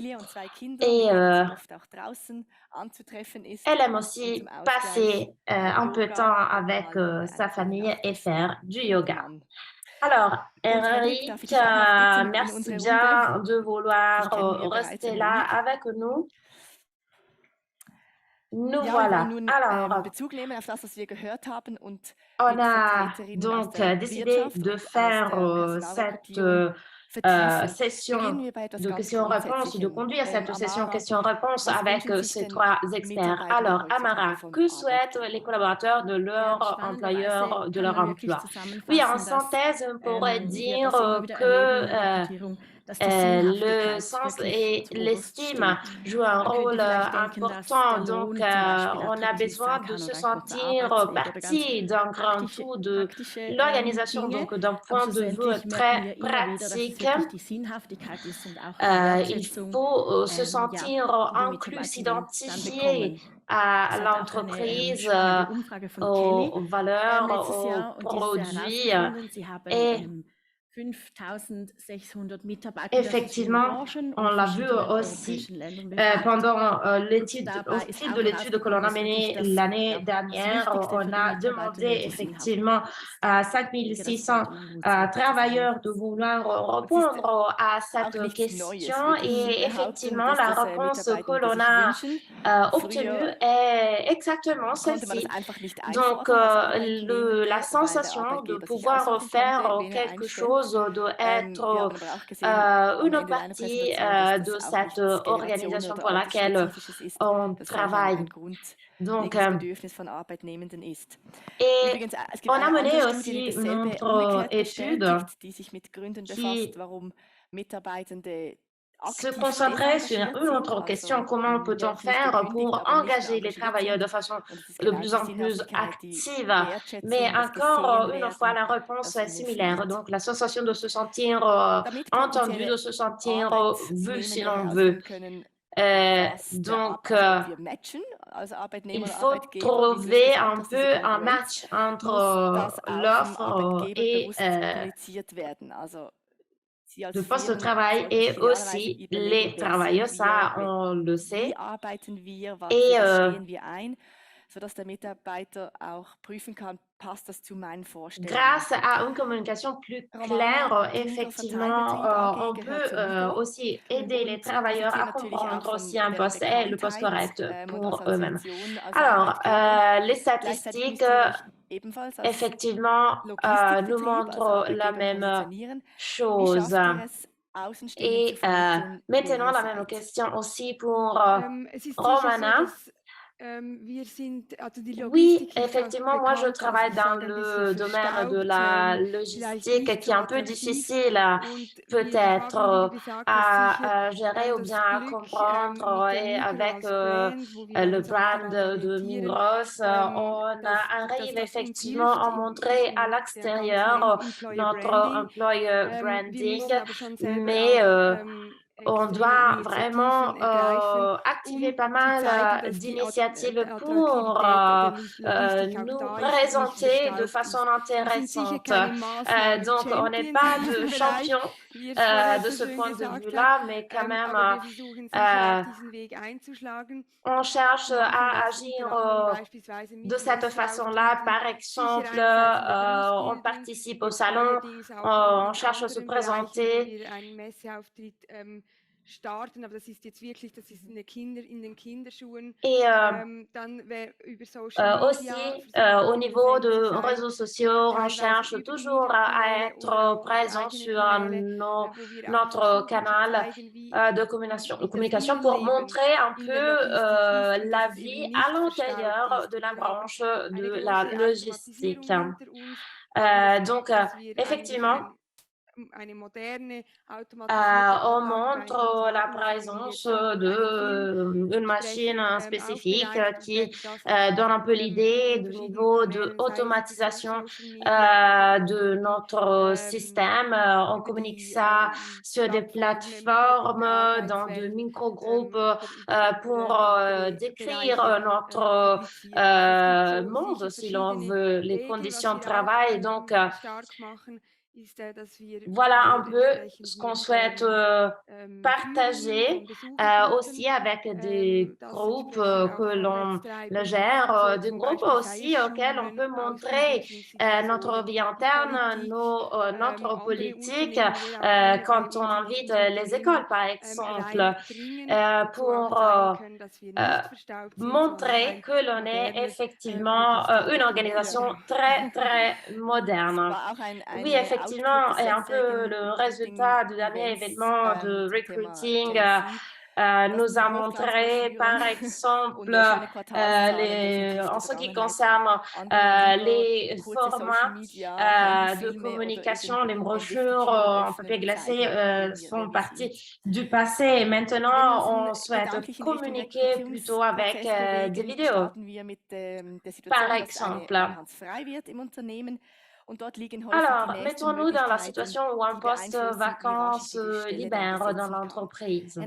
Et elle aime aussi passer un peu de temps avec sa famille et faire du yoga. Alors, Henrik, merci bien de vouloir rester là avec nous. Nous voilà. Alors, on a donc décidé de faire cette session de questions-réponses, de conduire cette session questions-réponses avec ces trois experts. Alors, Amara, que souhaitent les collaborateurs de leur employeur, de leur emploi? Oui, en synthèse, on pourrait dire que le sens et l'estime jouent un rôle important. Donc, on a besoin de se sentir partie d'un grand tout de l'organisation. Donc, d'un point de vue très pratique, il faut se sentir inclus, s'identifier à l'entreprise, aux valeurs, aux produits. Et effectivement, on l'a vu aussi pendant l'étude, au fil de l'étude que l'on a menée l'année dernière, on a demandé effectivement à 5600 travailleurs de vouloir répondre à cette question et effectivement, la réponse que l'on a obtenue est exactement celle-ci. Donc, la sensation de pouvoir faire quelque chose doit être une partie de cette organisation pour laquelle on travaille. Donc, et on a mené aussi notre étude qui se concentrer sur une autre question, comment peut-on faire pour engager les travailleurs de façon de plus en plus active? Mais encore une fois, la réponse est similaire. Donc, la sensation de se sentir entendu, de se sentir vu si l'on veut. Donc, il faut trouver un peu un match entre l'offre et le poste de travail et aussi les travailleurs, ça on le sait. Et grâce à une communication plus claire, effectivement, on peut aussi aider les travailleurs à comprendre si un poste est le poste correct pour eux-mêmes. Alors, les statistiques, effectivement, nous montrent la même chose. Et maintenant, la même question aussi pour Romana. Oui, effectivement, moi je travaille dans le domaine de la logistique qui est un peu difficile peut-être à gérer ou bien à comprendre. Et avec le brand de Migros, on arrive effectivement à montrer à l'extérieur notre employer branding, mais on doit vraiment activer pas mal d'initiatives pour nous présenter de façon intéressante. Donc, on n'est pas de champion de ce point de vue-là, mais quand même, on cherche à agir de cette façon-là. Par exemple, on participe au salon, on cherche à se présenter. Et aussi, au niveau de réseaux sociaux, on cherche toujours à être présent sur notre canal de communication pour montrer un peu la vie à l'intérieur de la branche de la logistique. Donc, effectivement, on montre la présence d'une machine spécifique qui donne un peu l'idée du niveau d'automatisation de notre système. On communique ça sur des plateformes, dans de micro-groupes pour décrire notre monde, si l'on veut, les conditions de travail. Donc, voilà un peu ce qu'on souhaite partager aussi avec des groupes que l'on gère, des groupes aussi auxquels on peut montrer notre vie interne, notre politique quand on invite les écoles, par exemple, pour montrer que l'on est effectivement une organisation très, très moderne. Oui, effectivement, et un peu le résultat du dernier événement de recruiting nous a montré, par exemple, en ce qui concerne les formats de communication, les brochures en papier glacé font partie du passé. Maintenant, on souhaite communiquer plutôt avec des vidéos, par exemple. Alors, mettons-nous dans la situation où un poste vacant se libère dans l'entreprise.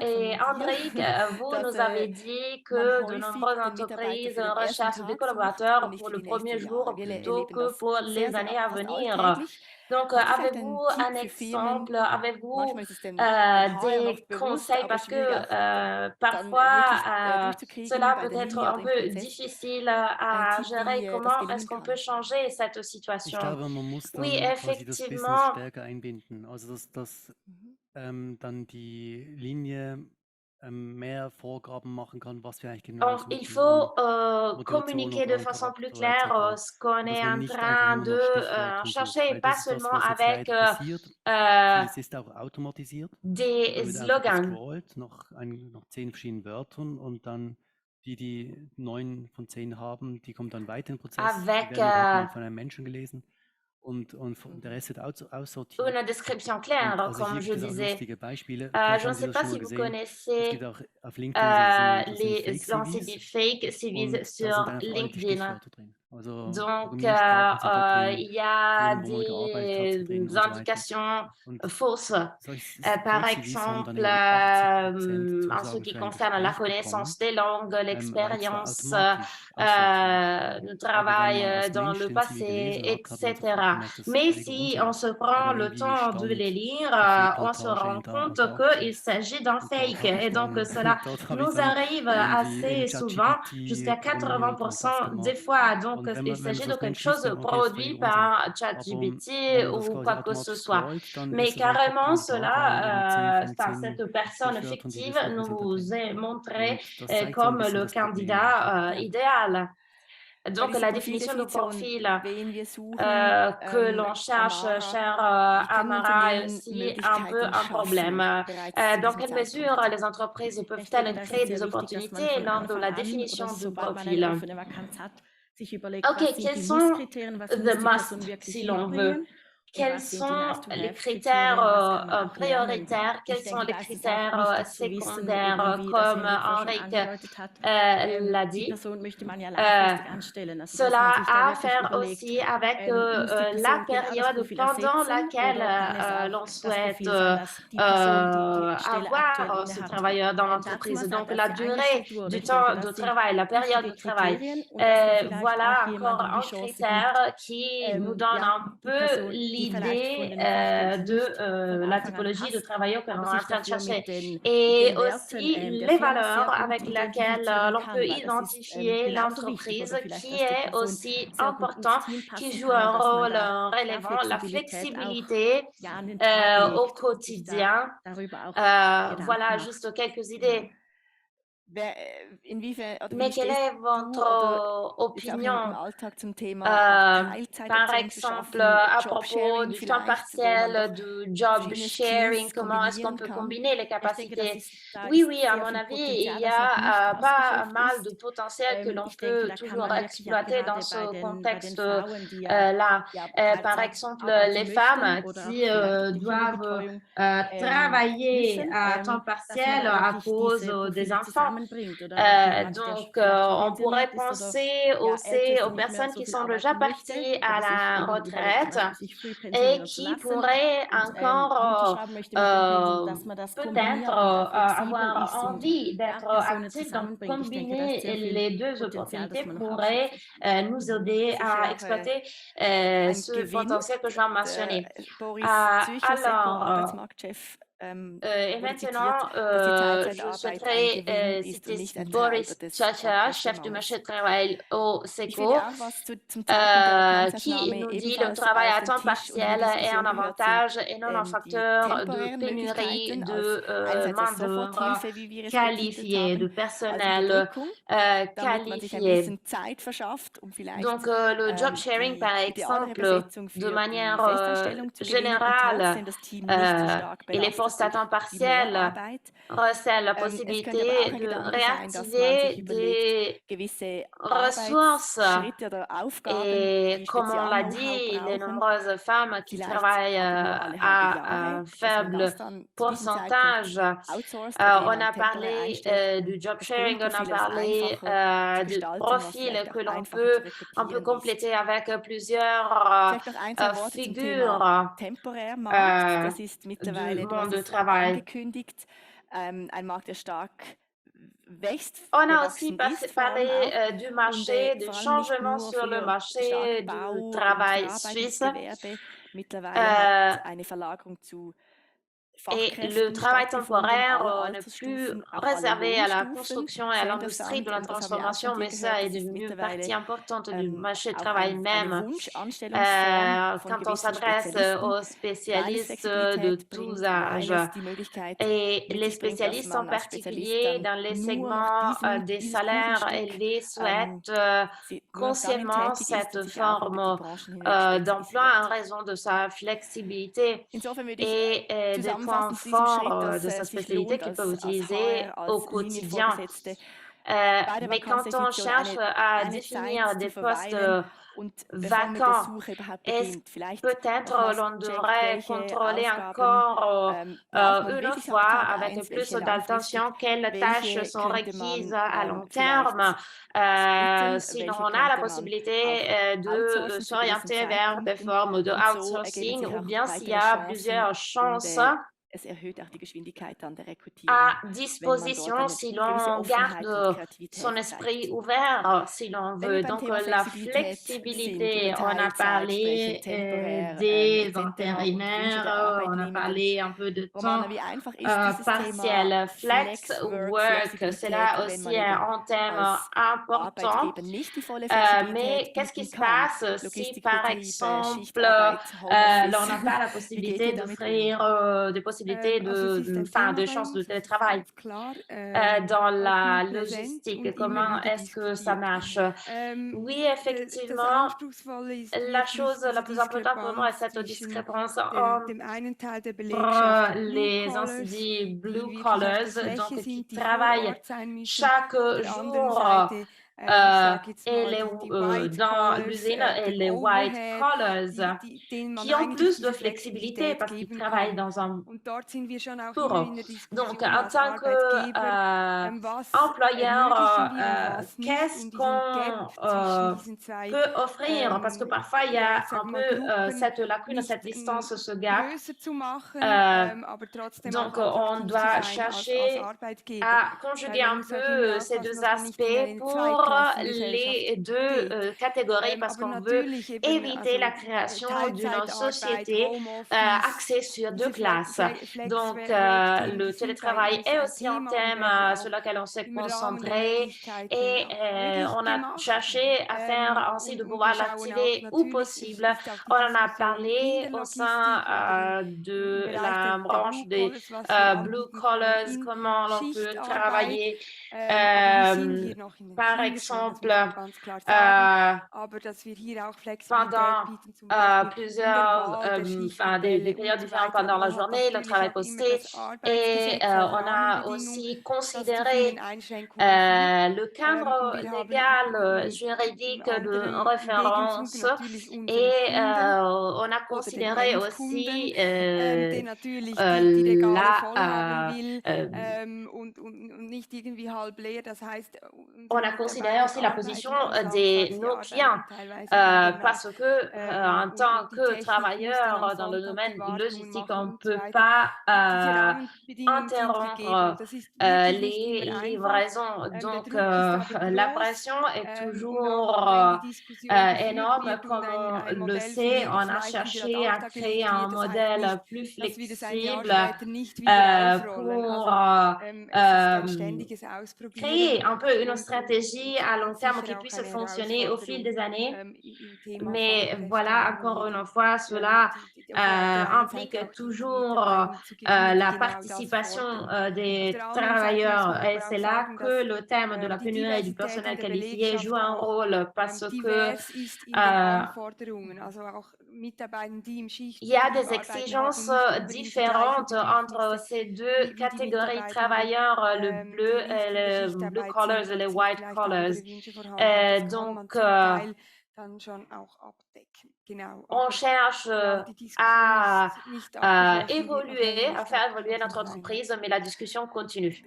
Et Andrik, vous nous avez dit que de nombreuses entreprises recherchent des collaborateurs pour le premier jour plutôt que pour les années à venir. Donc, avez-vous un exemple, avez-vous des conseils parce que parfois, cela peut être un peu difficile à gérer. Comment est-ce qu'on peut changer cette situation? Oui, effectivement. Il faut communiquer de façon plus claire ce qu'on est en train de chercher, pas seulement avec des slogans. Avec une description claire, comme je disais. Je ne sais pas si vous connaissez les lancers deepfakes civiles sur LinkedIn. Donc, il y a des indications fausses. Par exemple, en ce qui concerne la connaissance des langues, l'expérience, le travail dans le passé, etc. Mais si on se prend le temps de les lire, on se rend compte qu'il s'agit d'un fake. Et donc, cela nous arrive assez souvent, jusqu'à 80% des fois. Donc, il s'agit de quelque chose produit par ChatGPT ou quoi que ce soit. Mais carrément, cela, cette personne fictive nous est montrée comme le candidat idéal. Donc, la définition de profil que l'on cherche, cher Amara, est aussi un peu un problème. Dans quelle mesure les entreprises peuvent-elles créer des opportunités lors de la définition du profil? OK, quels sont the must, si l'on veut? Quels sont les critères prioritaires? Quels sont les critères secondaires? Comme Henrik l'a dit, cela a à faire aussi avec la période pendant laquelle l'on souhaite avoir ce travailleur dans l'entreprise. Donc, la durée du temps de travail, la période de travail. Voilà encore un critère qui nous donne un peu l'idée de la typologie de travailleurs que l'on est en train de chercher. Et aussi les valeurs avec lesquelles l'on peut identifier l'entreprise, qui est aussi important, qui joue un rôle relevant, la flexibilité au quotidien. Voilà juste quelques idées. Mais quelle est votre opinion, par exemple, à propos du temps partiel, du job sharing, comment est-ce qu'on peut combiner les capacités? Oui, à mon avis, il y a pas mal de potentiel que l'on peut toujours exploiter dans ce contexte-là. Par exemple, les femmes qui doivent travailler à temps partiel à cause des enfants. Donc, on pourrait penser aussi aux personnes qui sont déjà parties à la retraite et qui pourraient encore peut-être avoir envie d'être actifs. Donc, combiner les deux opportunités pourrait nous aider à exploiter ce potentiel que je viens de mentionner. Alors, et maintenant, je souhaiterais citer Boris Tchatcha, chef du marché de travail au SECO, qui nous dit le travail à temps partiel est un avantage et non un facteur de pénurie de main-d'œuvre qualifiée, de personnel qualifié. Donc, le job sharing, par exemple, de manière générale, et les postes à temps partiel recèlent la possibilité de réactiver des ressources. Et comme on l'a dit, les nombreuses femmes qui travaillent à un faible pourcentage. On a parlé du job sharing, on a parlé du profil que l'on peut compléter avec plusieurs figures du monde du travail. On a aussi parlé du marché, du changement sur le marché du travail suisse. Et le travail temporaire n'est plus réservé à la construction et à l'industrie de la transformation, mais ça est devenu une partie importante du marché du travail même. Quand on s'adresse aux spécialistes de tous âges. Et les spécialistes en particulier dans les segments des salaires élevés souhaitent consciemment cette forme d'emploi en raison de sa flexibilité et des points forts de sa spécialité qu'ils peuvent utiliser au quotidien. Mais quand on cherche à définir des postes vacants, peut-être l'on devrait contrôler encore une fois avec plus d'attention quelles tâches sont requises à long terme. Sinon, on a la possibilité de s'orienter vers des formes de outsourcing ou bien s'il y a plusieurs chances à disposition si l'on garde son esprit ouvert, si l'on veut. Donc, la flexibilité, on a parlé des intérimaires, on a parlé un peu de temps partiel. Flex work, c'est là aussi un thème important. Mais qu'est-ce qui se passe si, par exemple, l'on n'a pas la possibilité d'offrir des possibilités de chances de télétravail dans la logistique? Comment est-ce que ça marche? Oui, effectivement, la chose la plus importante pour moi est cette discrépance entre les enseignants blue collars, donc qui travaillent chaque jour et dans l'usine, et les white collars qui ont plus de flexibilité parce qu'ils travaillent dans un bureau. Donc, en tant qu'employeur, qu'est-ce qu'on peut offrir? Parce que parfois, il y a un peu cette lacune, cette distance, ce gap. Donc, on doit chercher à conjuguer un peu ces deux aspects pour entre les deux catégories parce qu'on veut éviter la création d'une société axée sur deux classes. Donc, le télétravail est aussi un thème sur lequel on s'est concentré et on a cherché à faire ainsi de pouvoir l'activer où possible. On en a parlé au sein de la branche des blue collars, comment l'on peut travailler. Par exemple, pendant plusieurs, des périodes différentes pendant la journée, le travail posté, et on a aussi considéré le cadre légal juridique de référence et on a considéré aussi on a considéré aussi la position de nos clients parce que en tant que travailleur dans le domaine logistique, on ne peut pas interrompre les livraisons. Donc, la pression est toujours énorme. Comme on le sait, on a cherché à créer un modèle plus flexible pour créer un peu une stratégie à long terme qui puisse fonctionner au fil des années. Mais voilà, encore une fois, cela implique toujours la participation des travailleurs et c'est là que le thème de la pénurie du personnel qualifié joue un rôle parce que il y a des exigences différentes entre ces deux catégories de travailleurs, le bleu et le blue collars et les white collars. Donc, on cherche à évoluer, à faire évoluer notre entreprise, mais la discussion continue.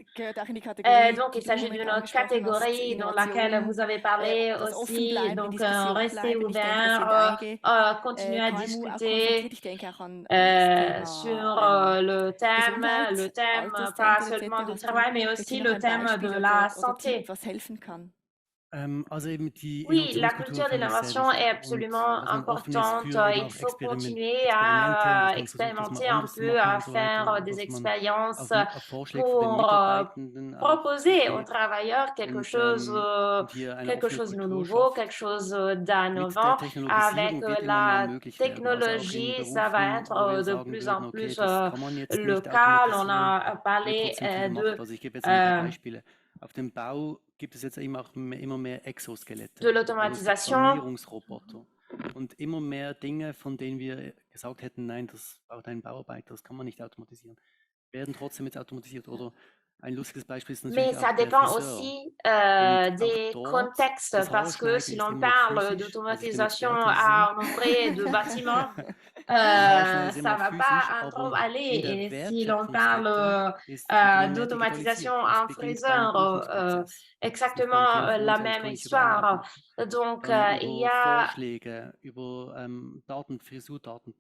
Donc, il s'agit d'une autre catégorie dans laquelle vous avez parlé aussi. Donc, rester ouvert, continuer à discuter sur le thème pas seulement du travail, mais aussi le thème de la santé. Oui, la culture de l'innovation est absolument importante. Il faut continuer à expérimenter un peu, à faire des expériences pour proposer aux travailleurs quelque chose de nouveau, quelque chose d'innovant. Avec la technologie, ça va être de plus en plus le cas. On a parlé de l'automatisation. Und immer mehr Dinge, von denen wir gesagt hätten, nein, das braucht einen Bauarbeiter, das kann man nicht automatisieren, werden trotzdem jetzt automatisiert. Oder ein lustiges Beispiel ist natürlich Mais ça dépend aussi des contextes, parce que si l'on parle d'automatisation à un nombre de bâtiments, ça ne va pas trop aller. Et si l'on parle d'automatisation en freezer, exactement la même histoire. Donc, il y a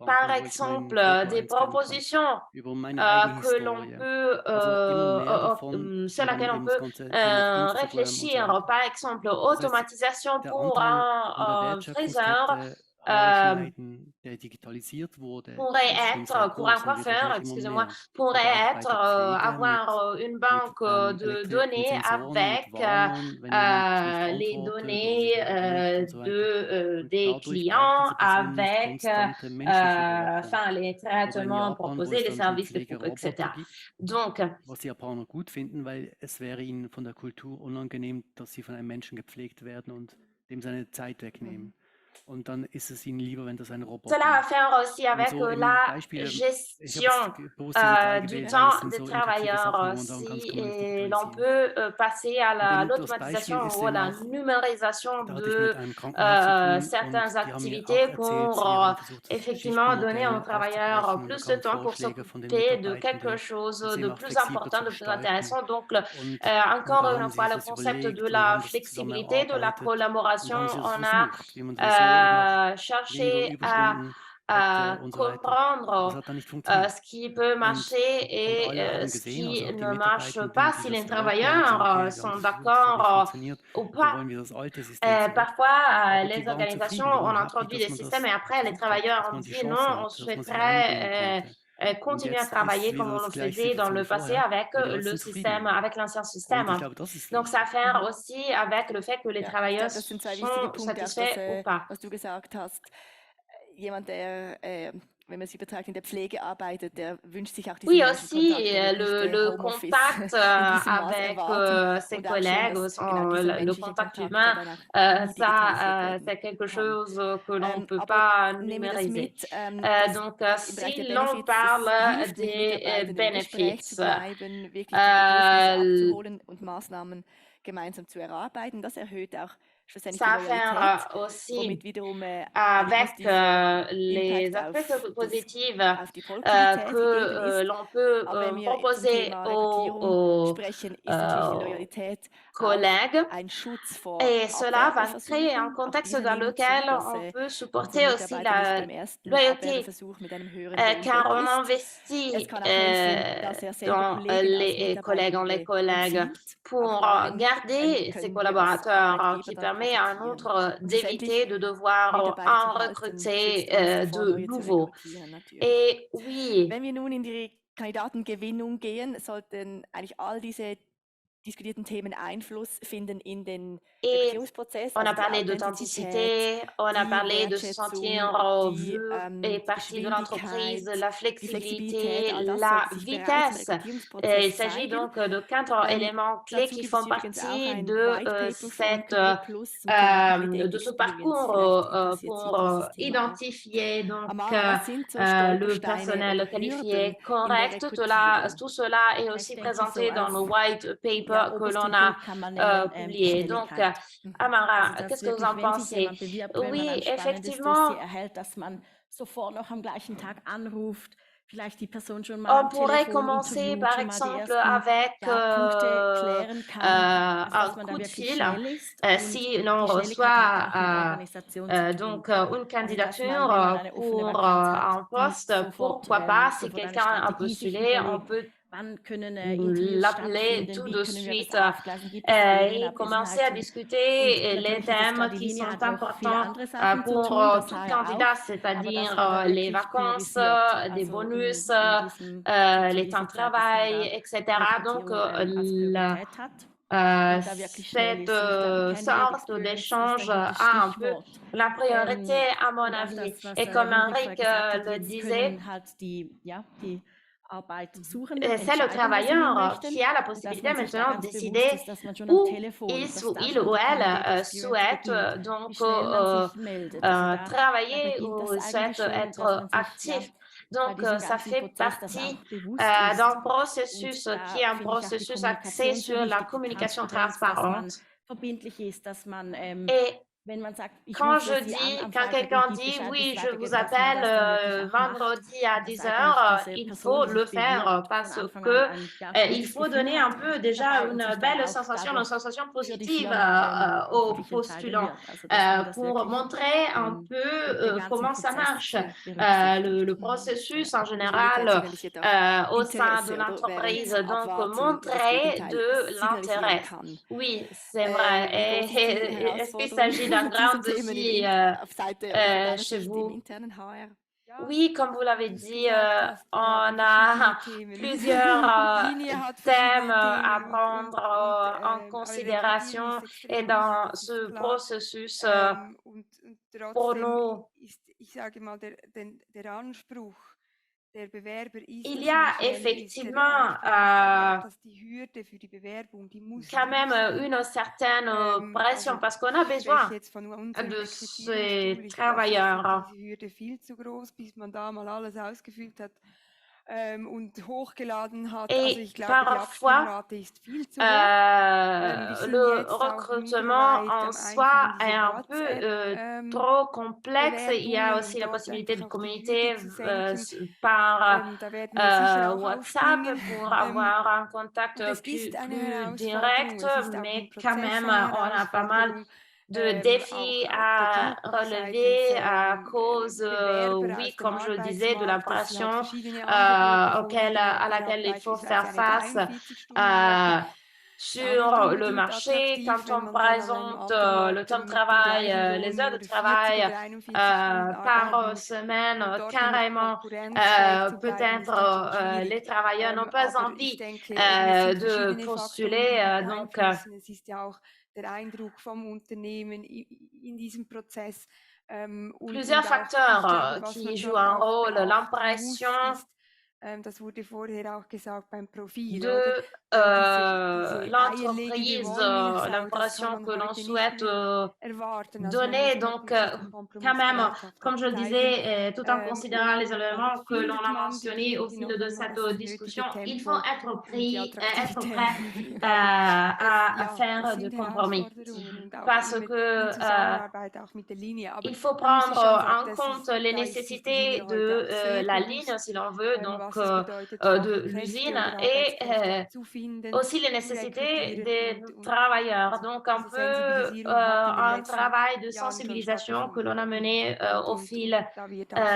par exemple des propositions que l'on peut, sur laquelle on peut réfléchir. Par exemple, automatisation pour un freezer. Pourrait être, pour un coiffeur, excusez-moi, pourrait être avoir une banque de données avec les données des clients, avec les traitements proposés, les services, etc. Donc, was die Japaner gut finden, weil es wäre ihnen von der Kultur unangenehm, dass sie von einem Menschen gepflegt werden und dem seine Zeit wegnehmen. Und dann ist es ihnen lieber, wenn das ein Roboter cela a à faire aussi avec la gestion du temps des travailleurs. Si l'on peut passer à l'automatisation ou à la numérisation de certaines activités pour effectivement donner aux travailleurs plus de temps pour s'occuper de quelque chose de plus important, de plus intéressant. Donc, encore une fois, le concept de la flexibilité, de la collaboration, on a cherché à und so weiter. Das comprendre hat dann nicht funktioniert. ce qui peut marcher Und alle et haben ce gesehen, qui also auch die ne marche Mitarbeitenden, pas die si les das wollten, haben gesagt, travailleurs okay, wir haben sont versucht, es hat nicht d'accord funktioniert, ou wir pas. wollen wieder das alte System zurück. Parfois, Aber les die waren organisations zufrieden, die ont waren happy, introduit dass des man systèmes et das après, les versucht hat, travailleurs dass ont man die dit non, Chance on hatte, dass man sich eingehen souhaiterait konnte. Und continuer à jetzt ist travailler es comme wieder on le das gleiche faisait dans wie le passé vorher, avec aber die Leute le sind système, zufrieden. avec l'ancien Und ich système. glaube, das ist Donc, ça a wichtig. à faire aussi avec le fait que les Ja, ich travailleurs glaube, das sind zwei sont wichtige Punkte, auch satisfaits ou pas. was du gesagt hast. Jemand, der, wenn man es übertragt, in der Pflege arbeitet, der wünscht sich auch diesen Oui, Menschenkontakt. aussi Der wird nicht le Homeoffice contact in diesem Maß avec erwarten. ses Und auch schön, collègues, dass genau dieser le menschliche contact Kontakt humain, dann auch nie digitalisiert ça, werden c'est quelque kann. chose que l'on ne peut Aber pas nehmen wir das numériser. mit, dass Donc, im Bereich si der l'on Benefits es parle hilft, mit des Mitarbeitenden im Gespräch zu benefits, bleiben, wirklich die Bedürfnisse abzuholen und Maßnahmen gemeinsam zu erarbeiten, das erhöht auch schlussendlich ça a die à faire Loyalität, aussi womit wiederum ein avec positiver les Impact aspects auf positifs die Produktivität gegeben que ist. l'on peut Aber wenn wir zum proposer Thema aux, Rekrutierung sprechen, ist natürlich die aux Loyalität auch collègues. ein Schutz vor Et cela va créer un Abwerbeversuchen. Auch contexte dieser dans nehmen lequel zu, dass on peut unsere supporter aussi Mitarbeiter nicht la beim ersten loyauté, Abwerbeversuch mit einem höheren Lohn car on weg ist. investit Es kann auch helfen, dass er selber dans Kollegen als les collègues, en les Mitarbeitende collègues, empfiehlt. pour Auch darin garder ses können wir als collaborateurs, Arbeitgeber qui dann permet à un profitieren. autre Und d'éviter schlussendlich, de devoir Mitarbeiter en zu halten, recruter schützt uns davor, de neue zu nouveaux. rekrutieren natürlich. Et oui, Wenn wir nun in die Kandidatengewinnung gehen, sollten eigentlich all diese diskutierten Themen Einfluss finden in den et Rekrutierungsprozess, on also a die parlé Authentizität, d'authenticité, on a die parlé de se sentir Wertschätzung, vu et partie de l'entreprise, Geschwindigkeit, la die flexibilité, Flexibilität, all das la sollte sich bereits im vitesse. Il Rekrutierungsprozess s'agit zeigen. donc de 4 éléments clés Dazu qui gibt es font übrigens auch partie ein de, White Paper von cette, Career Plus zum Thema Candidate de ce Experience. parcours Vielleicht interessiert Sie pour dieses Thema auch. identifier donc Amara, was sind so le Stolpersteine personnel oder qualifié Hürden in der correct. Rekrutierung? Tout cela est aussi présenté dans le white paper que l'on a publié. Donc, Amara, qu'est-ce que vous en pensez? Oui, effectivement, on pourrait commencer par exemple avec un coup de fil. Si l'on reçoit donc une candidature pour un poste, pourquoi pas, si quelqu'un a postulé, on peut l'appeler tout de suite et commencer à discuter les thèmes qui sont importants pour tout candidat, c'est-à-dire les vacances, des bonus, les temps de travail, etc. Donc, cette sorte d'échange a un peu la priorité à mon avis. Et comme Henrik le disait, c'est le travailleur qui a la possibilité maintenant de décider où il ou elle souhaite donc travailler ou souhaite être actif. Donc, ça fait partie d'un processus qui est un processus axé sur la communication transparente. Et quand quelqu'un dit oui, je vous appelle vendredi à 10h, il faut le faire parce que il faut donner un peu déjà une belle sensation, une sensation positive aux postulants pour montrer un peu comment ça marche. Le processus en général au sein de l'entreprise, donc montrer de l'intérêt. Oui, c'est vrai. Et est-ce qu'il s'agit d'un grand défi chez vous? Oui, comme vous l'avez dit, on a plusieurs thèmes à prendre en considération et dans ce processus, pour nous, il y a effectivement quand même une certaine pression parce qu'on a besoin de ces travailleurs. Et parfois, le recrutement en soi est un peu trop complexe. Il y a aussi la possibilité de communiquer par WhatsApp pour avoir un contact plus direct, mais quand même, on a pas mal de défis à relever à cause, oui, comme je le disais, de la pression à laquelle il faut faire face sur le marché. Quand on présente le temps de travail, les heures de travail par semaine, carrément, peut-être les travailleurs n'ont pas envie de postuler. Donc, plusieurs facteurs qui jouent un rôle, l'impression de l'entreprise, l'impression que l'on souhaite donner. Donc, quand même, comme je le disais, tout en considérant les éléments que l'on a mentionnés au fil de cette discussion, il faut être prêt à faire de compromis. Parce que il faut prendre en compte les nécessités de la ligne, si l'on veut, donc de l'usine, et aussi les nécessités des travailleurs. Donc, un peu un travail de sensibilisation que l'on a mené au fil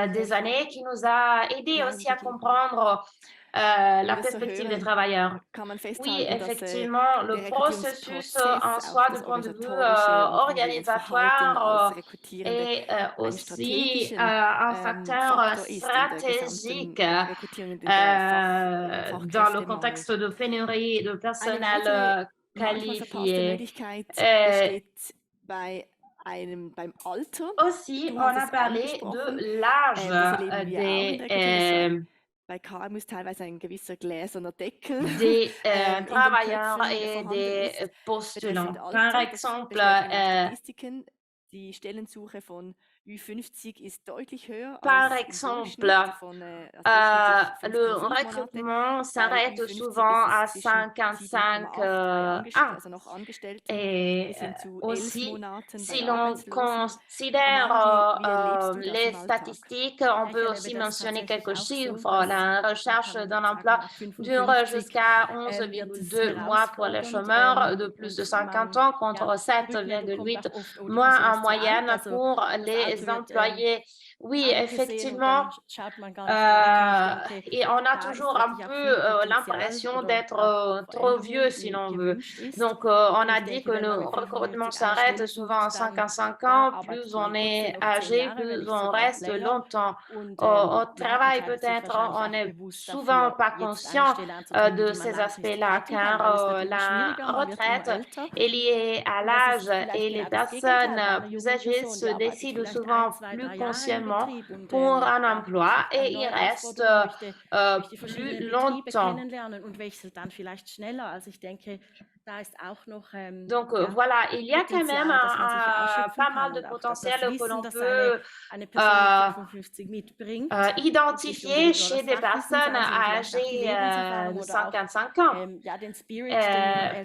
des années, qui nous a aidé aussi à comprendre la perspective des travailleurs. Oui, effectivement, le processus en soi, du point de vue organisatoire, est aussi un facteur stratégique dans le contexte de pénurie de personnel qualifié. Aussi, on a parlé de l'âge des travailleurs et des postulants. Par exemple, le recrutement s'arrête souvent à 55 ans. Et aussi, si l'on considère les statistiques, on peut aussi mentionner quelques chiffres. La recherche d'un emploi dure jusqu'à 11,2 mois pour les chômeurs de plus de 50 ans contre 7,8 mois en moyenne pour les employés. Oui, effectivement, et on a toujours un peu l'impression d'être trop vieux, si l'on veut. Donc, on a dit que le recrutement s'arrête souvent à 55 ans. Plus on est âgé, plus on reste longtemps au travail. Peut-être on n'est souvent pas conscient de ces aspects-là, car la retraite est liée à l'âge et les personnes plus âgées se décident souvent plus consciemment pour un emploi et il reste plus longtemps. Donc voilà, il y a quand même pas mal de potentiel que l'on peut identifier chez des personnes âgées de 55 ans.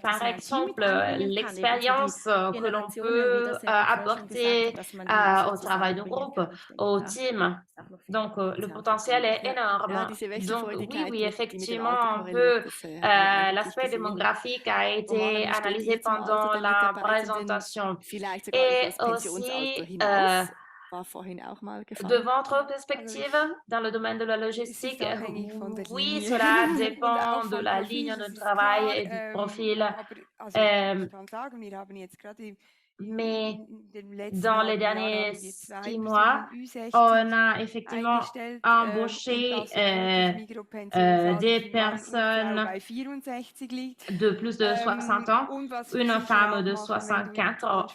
Par exemple, l'expérience que l'on peut apporter au travail de groupe, au team. Donc, le potentiel est énorme. Donc, oui, effectivement, un peu l'aspect démographique a été analysé pendant la présentation. Et aussi, de votre perspective dans le domaine de la logistique, oui, cela dépend de la ligne de travail et du profil. Mais dans les derniers 6 mois, on a effectivement embauché des personnes de plus de 60 ans, une femme de 64 ans.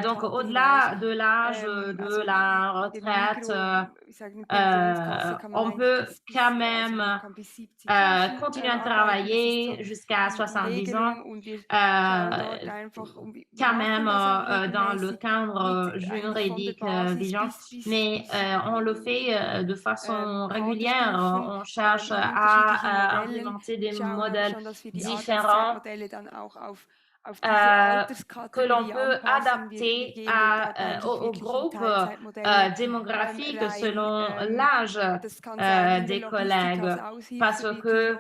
Donc, au-delà de l'âge de la retraite, on peut quand même continuer à travailler jusqu'à 70 ans, quand même dans le cadre juridique vigeant, mais on le fait de façon régulière. On cherche à implémenter des modèles différents que l'on peut adapter au groupe démographique selon l'âge des collègues, parce que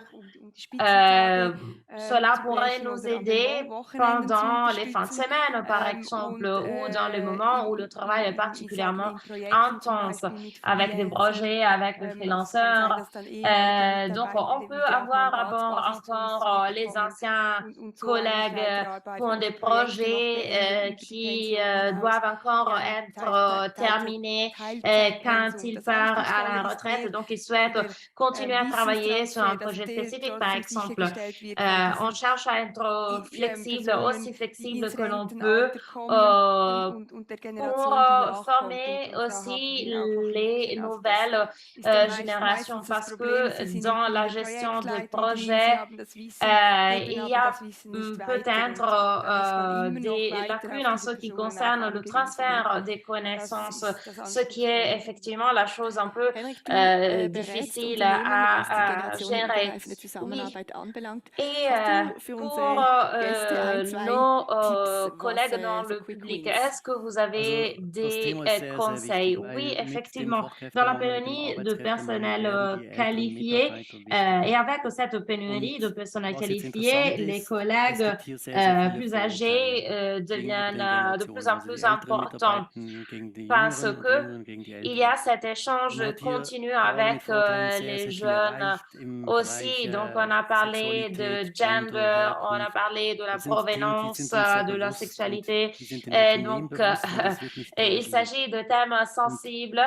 cela pourrait nous aider pendant les fins de semaine, par exemple, ou dans les moments où le travail est particulièrement intense, avec des projets, avec des freelanceurs. Donc, on peut avoir encore les anciens collègues pour des projets qui doivent encore être terminés quand ils partent à la retraite. Donc, ils souhaitent continuer à travailler sur un projet spécifique, par exemple. On cherche à être flexible, aussi flexible que l'on peut pour former aussi les nouvelles générations, parce que dans la gestion de projets, il y a peut-être des lacunes en ce qui concerne le transfert des connaissances, ce qui est effectivement la chose un peu difficile à gérer. Oui. Et pour nos collègues dans le public, est-ce que vous avez des conseils? Oui, effectivement. Dans la pénurie de personnel qualifié et avec cette pénurie de personnel qualifié, les collègues plus âgés deviennent de plus en plus importants parce qu'il y a cet échange continu avec les jeunes aussi. Donc, on a parlé de gender, on a parlé de la provenance, de la sexualité. Et donc, il s'agit de thèmes sensibles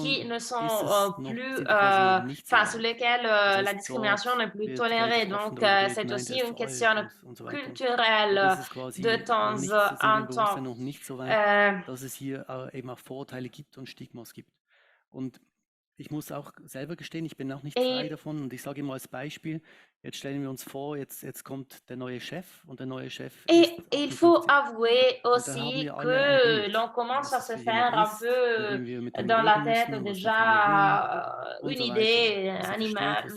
qui ne sont plus, enfin, sur lesquels la discrimination n'est plus tolérée. Donc, c'est aussi une question culturelle de temps en temps. Dass es hier eben auch Vorurteile gibt und Stigmas gibt. Und ich muss auch selber gestehen, ich bin auch nicht frei davon. Und ich sage immer als Beispiel, jetzt stellen wir uns vor, jetzt kommt der neue Chef und der neue Chef. Et il faut avouer aussi que l'on commence à se faire un peu dans la tête déjà une idée, une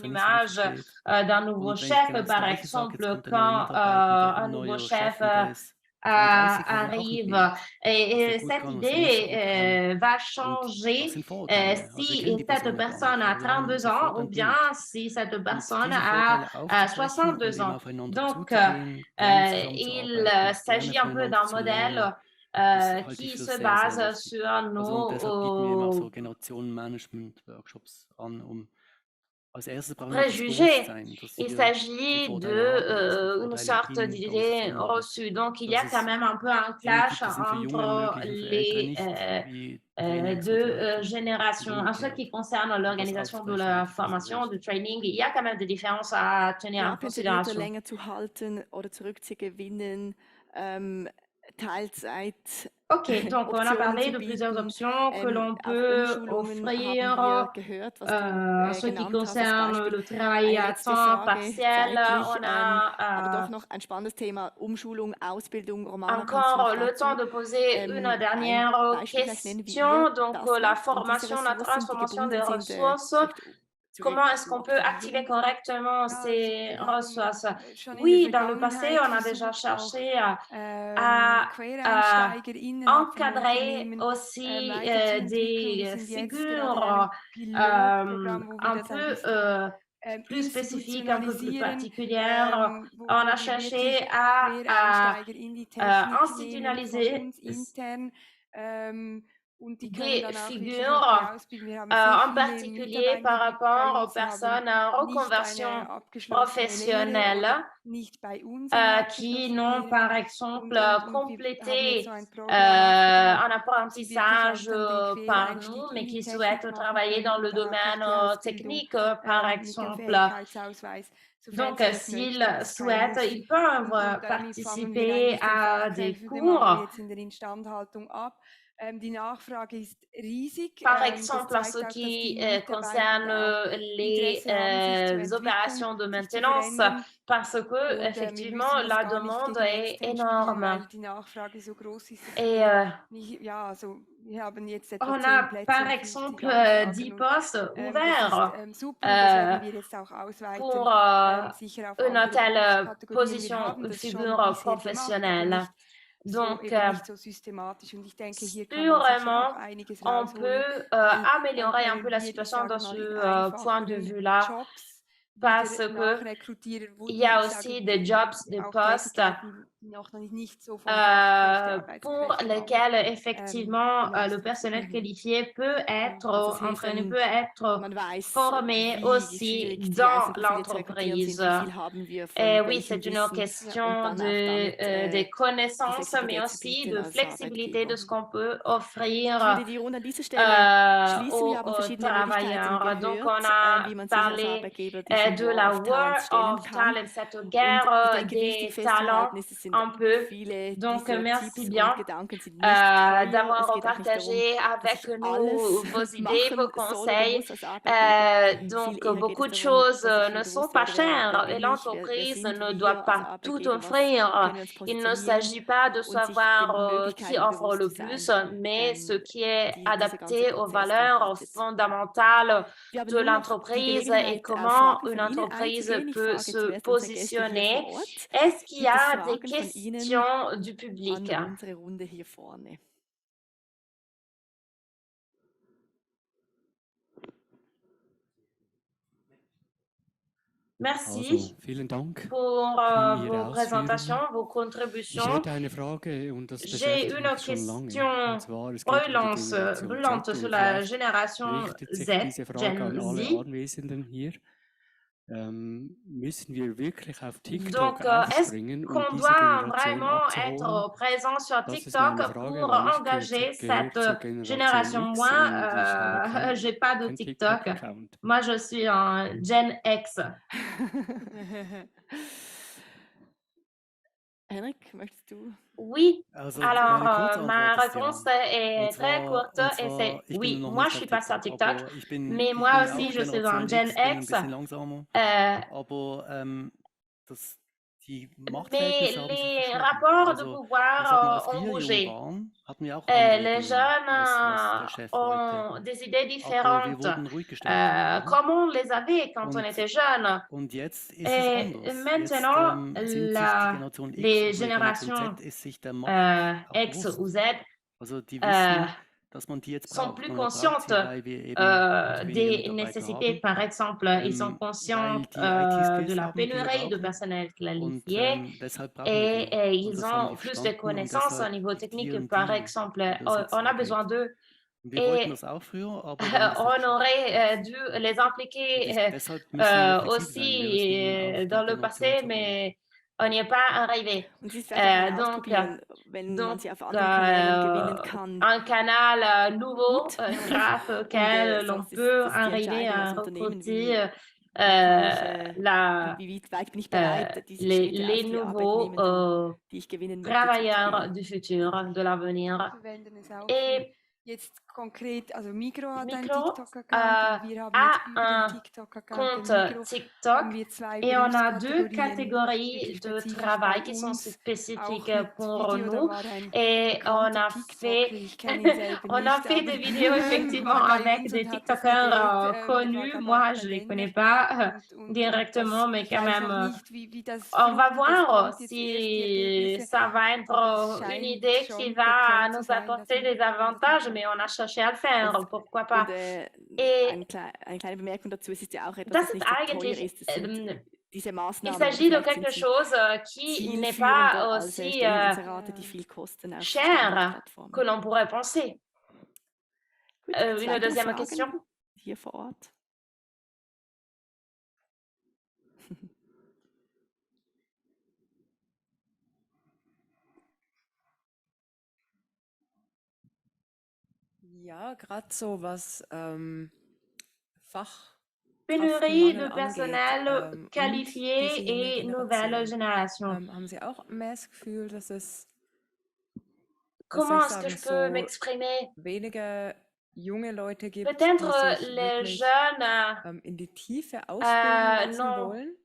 image d'un nouveau chef, par exemple, quand un nouveau chef arrive. Et cette idée va changer si cette personne a 32 ans ou bien si cette personne a 62 ans. Donc, il s'agit un peu d'un modèle qui se base sur nos préjugés. Il s'agit d'une sorte d'idée reçue. Donc, il y a quand même un peu un clash entre les deux générations. En ce qui concerne l'organisation de la formation, du training, il y a quand même des différences à tenir en considération. Ok, donc on a parlé de plusieurs options que l'on peut offrir en ce qui concerne le travail à temps partiel. On a encore le temps de poser une dernière question. Donc la formation, la transformation des ressources. Comment est-ce qu'on peut activer correctement ces ressources? Oui, dans le passé, on a déjà cherché à encadrer aussi des figures un peu plus spécifiques, un peu plus particulières. On a cherché à institutionnaliser des figures, en particulier par rapport aux personnes en reconversion professionnelle qui n'ont par exemple complété un apprentissage par nous, mais qui souhaitent travailler dans le domaine technique, par exemple. Donc, s'ils souhaitent, ils peuvent participer à des cours Par exemple, en ce qui concerne les opérations de maintenance, parce que effectivement la demande est énorme. Et on a par exemple 10 postes ouverts pour une telle position, figure professionnelle. Donc, sûrement, on peut améliorer un peu la situation dans ce point de vue-là, parce que il y a aussi des jobs, des postes pour lesquels effectivement le personnel qualifié peut être entraîné, peut être formé aussi dans l'entreprise. Et oui, c'est une question de connaissances, mais aussi de flexibilité de ce qu'on peut offrir aux travailleurs. Donc, on a parlé de la War of Talent, cette guerre des talents un peu. Donc, merci bien d'avoir partagé avec nous vos idées, vos conseils. Donc, beaucoup de choses ne sont pas chères et l'entreprise ne doit pas tout offrir. Il ne s'agit pas de savoir qui offre le plus, mais ce qui est adapté aux valeurs fondamentales de l'entreprise et comment une entreprise peut se positionner. Est-ce qu'il y a des questions du public? Merci pour vos présentations, vos contributions. J'ai une question brûlante sur la génération Z, Gen Z. Donc, est-ce qu'on doit vraiment être présent sur TikTok pour engager cette génération? Moi, j'ai pas de TikTok. Moi, je suis un Gen X. Henrik, möchtest du? Oui, alors ma réponse est très courte et c'est oui, moi je suis pas sur TikTok, mais moi aussi je suis un Gen X. Mais les rapports de pouvoir ont bougé. Les jeunes ont des idées différentes, comme on les avait quand on était jeune. Et maintenant, les générations X ou Z sont plus conscientes des nécessités. Par exemple, ils sont conscients de la pénurie de personnel qualifié et ils ont plus de connaissances au niveau technique. Par exemple, on a besoin d'eux. Et on aurait dû les impliquer aussi dans le passé, mais on n'y est pas arrivé. Donc, un canal nouveau grâce auquel l'on peut arriver à recruter les nouveaux travailleurs du futur, de l'avenir. Et Micro a un compte TikTok et on a deux catégories de travail qui sont spécifiques pour nous et on a fait des vidéos effectivement avec des TikTokers connus. Moi, je les connais pas directement, mais quand même, on va voir si ça va être une idée qui va nous apporter des avantages, mais on a cherché à le faire, pourquoi pas. Et das ist eigentlich, il s'agit de quelque chose qui n'est pas aussi cher que l'on pourrait penser. Une deuxième question? Ja, gerade so was Pénurie de personnel qualifié et nouvelle génération. Haben Sie auch mehr das Gefühl, dass es comment est-ce que je peux m'exprimer? weniger junge Leute gibt, die Peut-être sich les wirklich jeunes in die Tiefe ausbilden lassen n'ont wollen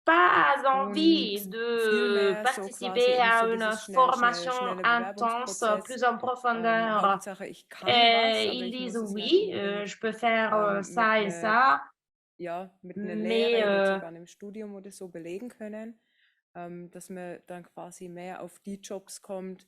pas und envie viel de mehr so quasi participer à so une dieses formation schnelle intense, Bewerbungsprozess. plus en profondeur. Hauptsache, ich kann was, aber Ils ich disent muss es nicht oui, unbedingt je peux faire mit ça et ça, mit einer mais Lehre oder sogar einem Studium oder so belegen können, dass man dann quasi mehr auf die Jobs kommt,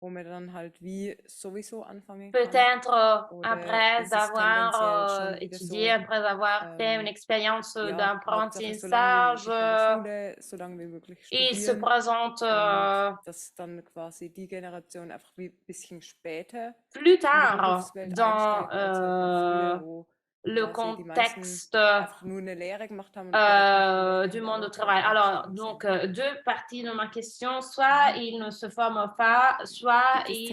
wo man dann halt wie sowieso anfangen kann. peut-être Oder après ist es tendenziell avoir schon wieder étudié, so, après avoir fait une expérience Hauptsache so lange wie d'apprentissage, möglich in der Schule, so lange wie möglich ils se studieren présentent und dass dann quasi die Generation einfach wie ein bisschen später plus in die tard Berufswelt dans einsteigt als halt wie früher, wo le quasi die meisten contexte einfach nur eine Lehre gemacht haben und direkt nach du der monde Lehre du travail. Alors, donc, deux parties de ma question. Soit ils ne se forment pas, soit ils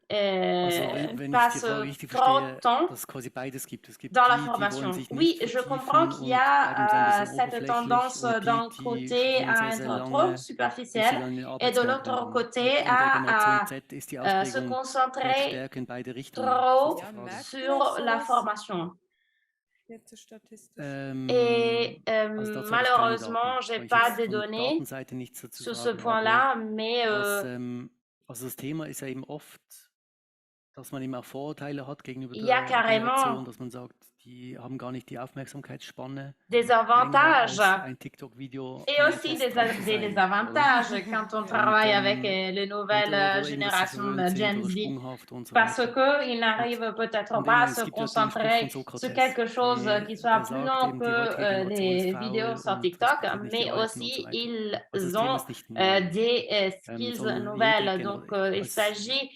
wenn ich die passent Frage richtig trop de verstehe, temps dass es quasi beides gibt. Es gibt dans la die wollen formation. sich Oui, nicht je comprends vertiefen qu'il y und bleiben so ein a bisschen cette tendance oberflächlich d'un und côté studieren à sehr, sehr être trop lange, bis sie superficiel dann in den et de Arbeitsmarkt l'autre kommen. côté Und in der Generation à Z ist die se Ausprägung noch concentrer stärker in beide Richtungen. trop Das ist die Frage. sur la formation. jetzt statistisch. Et Also dazu habe ich keine malheureusement, Daten. j'ai Kann ich pas jetzt de von données Datenseite nichts dazu sur ce sagen, aber point-là, mais also das Thema ist ja eben oft, dass man eben auch Vorurteile hat gegenüber il y a der carrément Generation, dass man sagt, die haben gar nicht die Aufmerksamkeitsspanne, des länger avantages als ein TikTok-Video et aussi des, dran zu des sein, oder? désavantages quand on travaille avec les nouvelles Oder eben, dass sie générations verwöhnt sind Gen oder Z. sprunghaft und so Parce weiter. qu'ils n'arrivent peut-être Und pas à eben, se es gibt ja den Spruch concentrer von sur Sokrates, quelque chose qui soit der plus sagt long eben, die que heutige Generation ist les faul vidéos sur und TikTok, respektiert nicht die mais Alten und so aussi weiter. ils Also das Thema ont ist nicht nur des skills sondern nouvelles. jede Donc, il als s'agit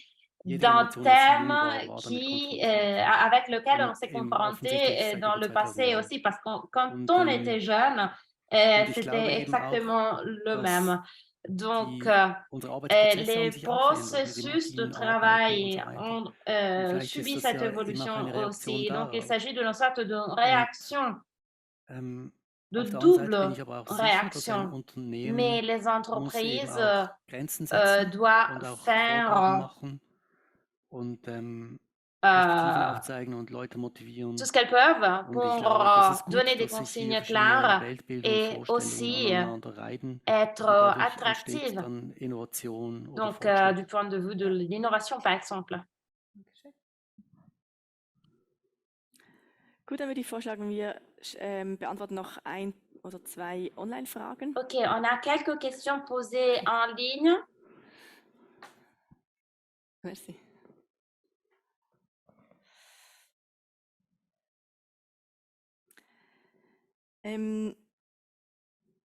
jede d'un Generation, als sie jung thème war damit qui, konfrontiert. avec lequel on Und s'est eben confronté offensichtlich seit dans über le passé 2000 Jahren. aussi, parce que quand Und, on était jeune, und ich glaube c'était eben auch, exactement le dass même. Donc, unsere Arbeitsprozesse haben les sich auch verändert mit dem processus de agilen Arbeiten und travail so weiter. ont Und vielleicht subi ist das cette ja eben auch évolution eine Reaktion aussi. Donc, il darauf. s'agit d'une sorte de Und réaction, de auf der anderen Seite bin double ich aber auch sicher, dass ein réaction. Mais Unternehmen les muss eben entreprises auch Grenzen setzen und doivent auch Vorgaben faire machen und Perspektiven aufzeigen und Leute motivieren. tout ce qu'elles peuvent Und ich pour glaube, das ist gut, donner des dass sich hier consignes verschiedene claires Weltbilder und et Vorstellungen aussi aneinander reiben. être Und dadurch entsteht attractive. dann Innovation oder Donc, Fortschritt. du point de vue de l'innovation, par exemple. Gut, dann würde ich vorschlagen, wir beantworten noch ein oder zwei Online-Fragen. Ok, on a quelques questions posées en ligne. Merci.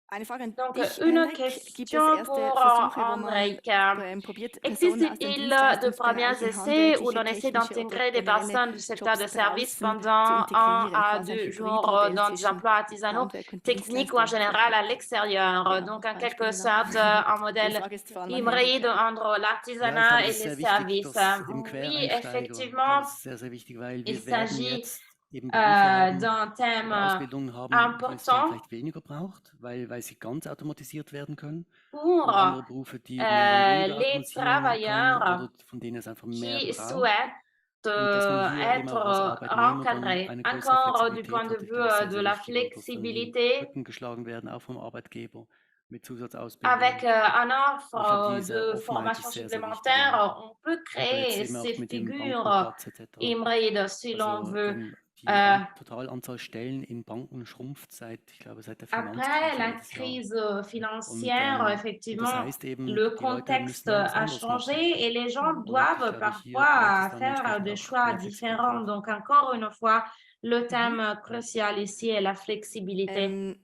Eine Frage an Donc, dich, une Henrik. Gibt es question erste pour Versuche, wo man Henrik. probiert, Personen aus dem Existe-t-il de premiers Dienstleistungsbereich in essais où handwerkliche, l'on essaie technische oder d'intégrer des generelle personnes du secteur des Jobs services draußen zu pendant 1 integrieren, à quasi ein 2 jours Hybridmodell dans des zwischen emplois artisanaux, Handwerk und techniques ou en Dienstleistung? général à l'extérieur? Genau, Donc, en quelque Beispiele noch. sorte, un Die modèle Frage ist vor allem an Henrik. hybride entre Ja, ich l'artisanat glaube, et das ist les sehr wichtig, services. dass im Oui, Quereinsteiger, effectivement, das ist sehr, sehr wichtig, weil il wir werden s'agit jetzt eben Berufe haben d'un thème oder Ausbildungen haben, wo es dann important vielleicht weniger braucht, weil sie ganz automatisiert werden können. Und pour andere Berufe, die man dann weniger les automatisieren kann travailleurs oder von denen es einfach mehr qui braucht. souhaitent Und dass man hier eben auch als être Arbeitnehmer dann encadrés. eine größere Encore du Flexibilität point de hat. Ich glaube, das ist vue sehr, de sehr la wichtig und dass dann die flexibilité, Brücken geschlagen werden, auch vom Arbeitgeber mit avec Zusatzausbildungen. un Und ich glaube, offre diese de Offenheit formation ist sehr, sehr wichtig. supplémentaire, on peut Oder créer jetzt eben ces auch mit dem figures Bankenplatz etc. hybrides, si l'on Also veut. die Totalanzahl Stellen in Banken schrumpft seit der Après la Finanzkrise jedes Jahr. crise financière, Und das effectivement, heißt eben, le die Leute contexte müssen dann was a anderes machen. changé et les gens Und ich doivent glaube, hier parfois braucht es dann faire entsprechend des auch choix mehr différents. Flexibilität. Donc, encore une fois, le thème crucial ici est la flexibilité.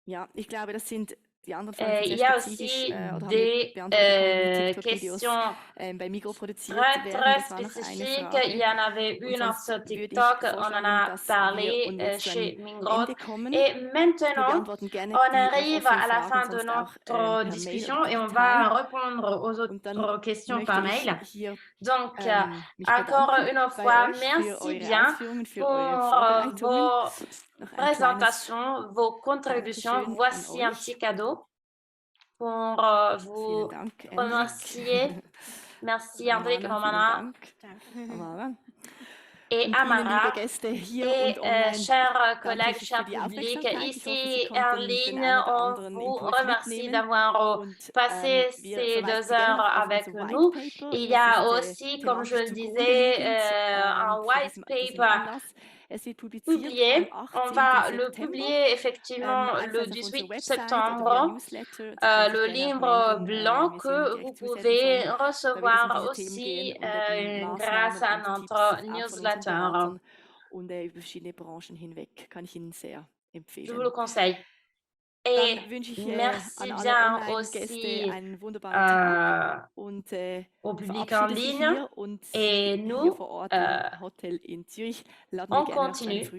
Ja, ich glaube, das sind die anderen Fragen Il sehr y a spezifisch aussi oder haben wir des beantwortet bekommen, wie TikTok-Videos questions bei Migros produziert très, werden. très Das war noch eine spécifiques. Il y Frage. en avait Und une sonst sur würde ich TikTok, on en vorschlagen, a dass parlé wir jetzt zu chez einem Mingros. Ende kommen. Et Wir maintenant, beantworten gerne on die noch arrive offenen à la Fragen fin de sonst auch notre per Mail discussion oder et on va digital. répondre aux Und dann autres questions par möchte ich mail. hier Donc, mich encore bedanken une bei fois, euch für merci eure bien Ausführungen, für pour eure Vorbereitungen. vos Noch ein kleines présentations, vos contributions. Dankeschön an Voici un euch. petit cadeau pour vous remercier. Merci Hendrik, Romana et Amara. Et chers collègues, chers publics, ici en ligne, on vous remercie d'avoir passé ces 2 heures avec nous. Il y a aussi, comme je le disais, un white paper publié. On va le publier effectivement le 18 septembre, le livre blanc que vous pouvez recevoir aussi grâce à notre newsletter. Je vous le conseille. Et merci bien aussi au public en ligne. Et nous, on continue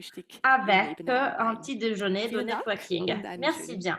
avec un petit déjeuner de networking. Merci bien.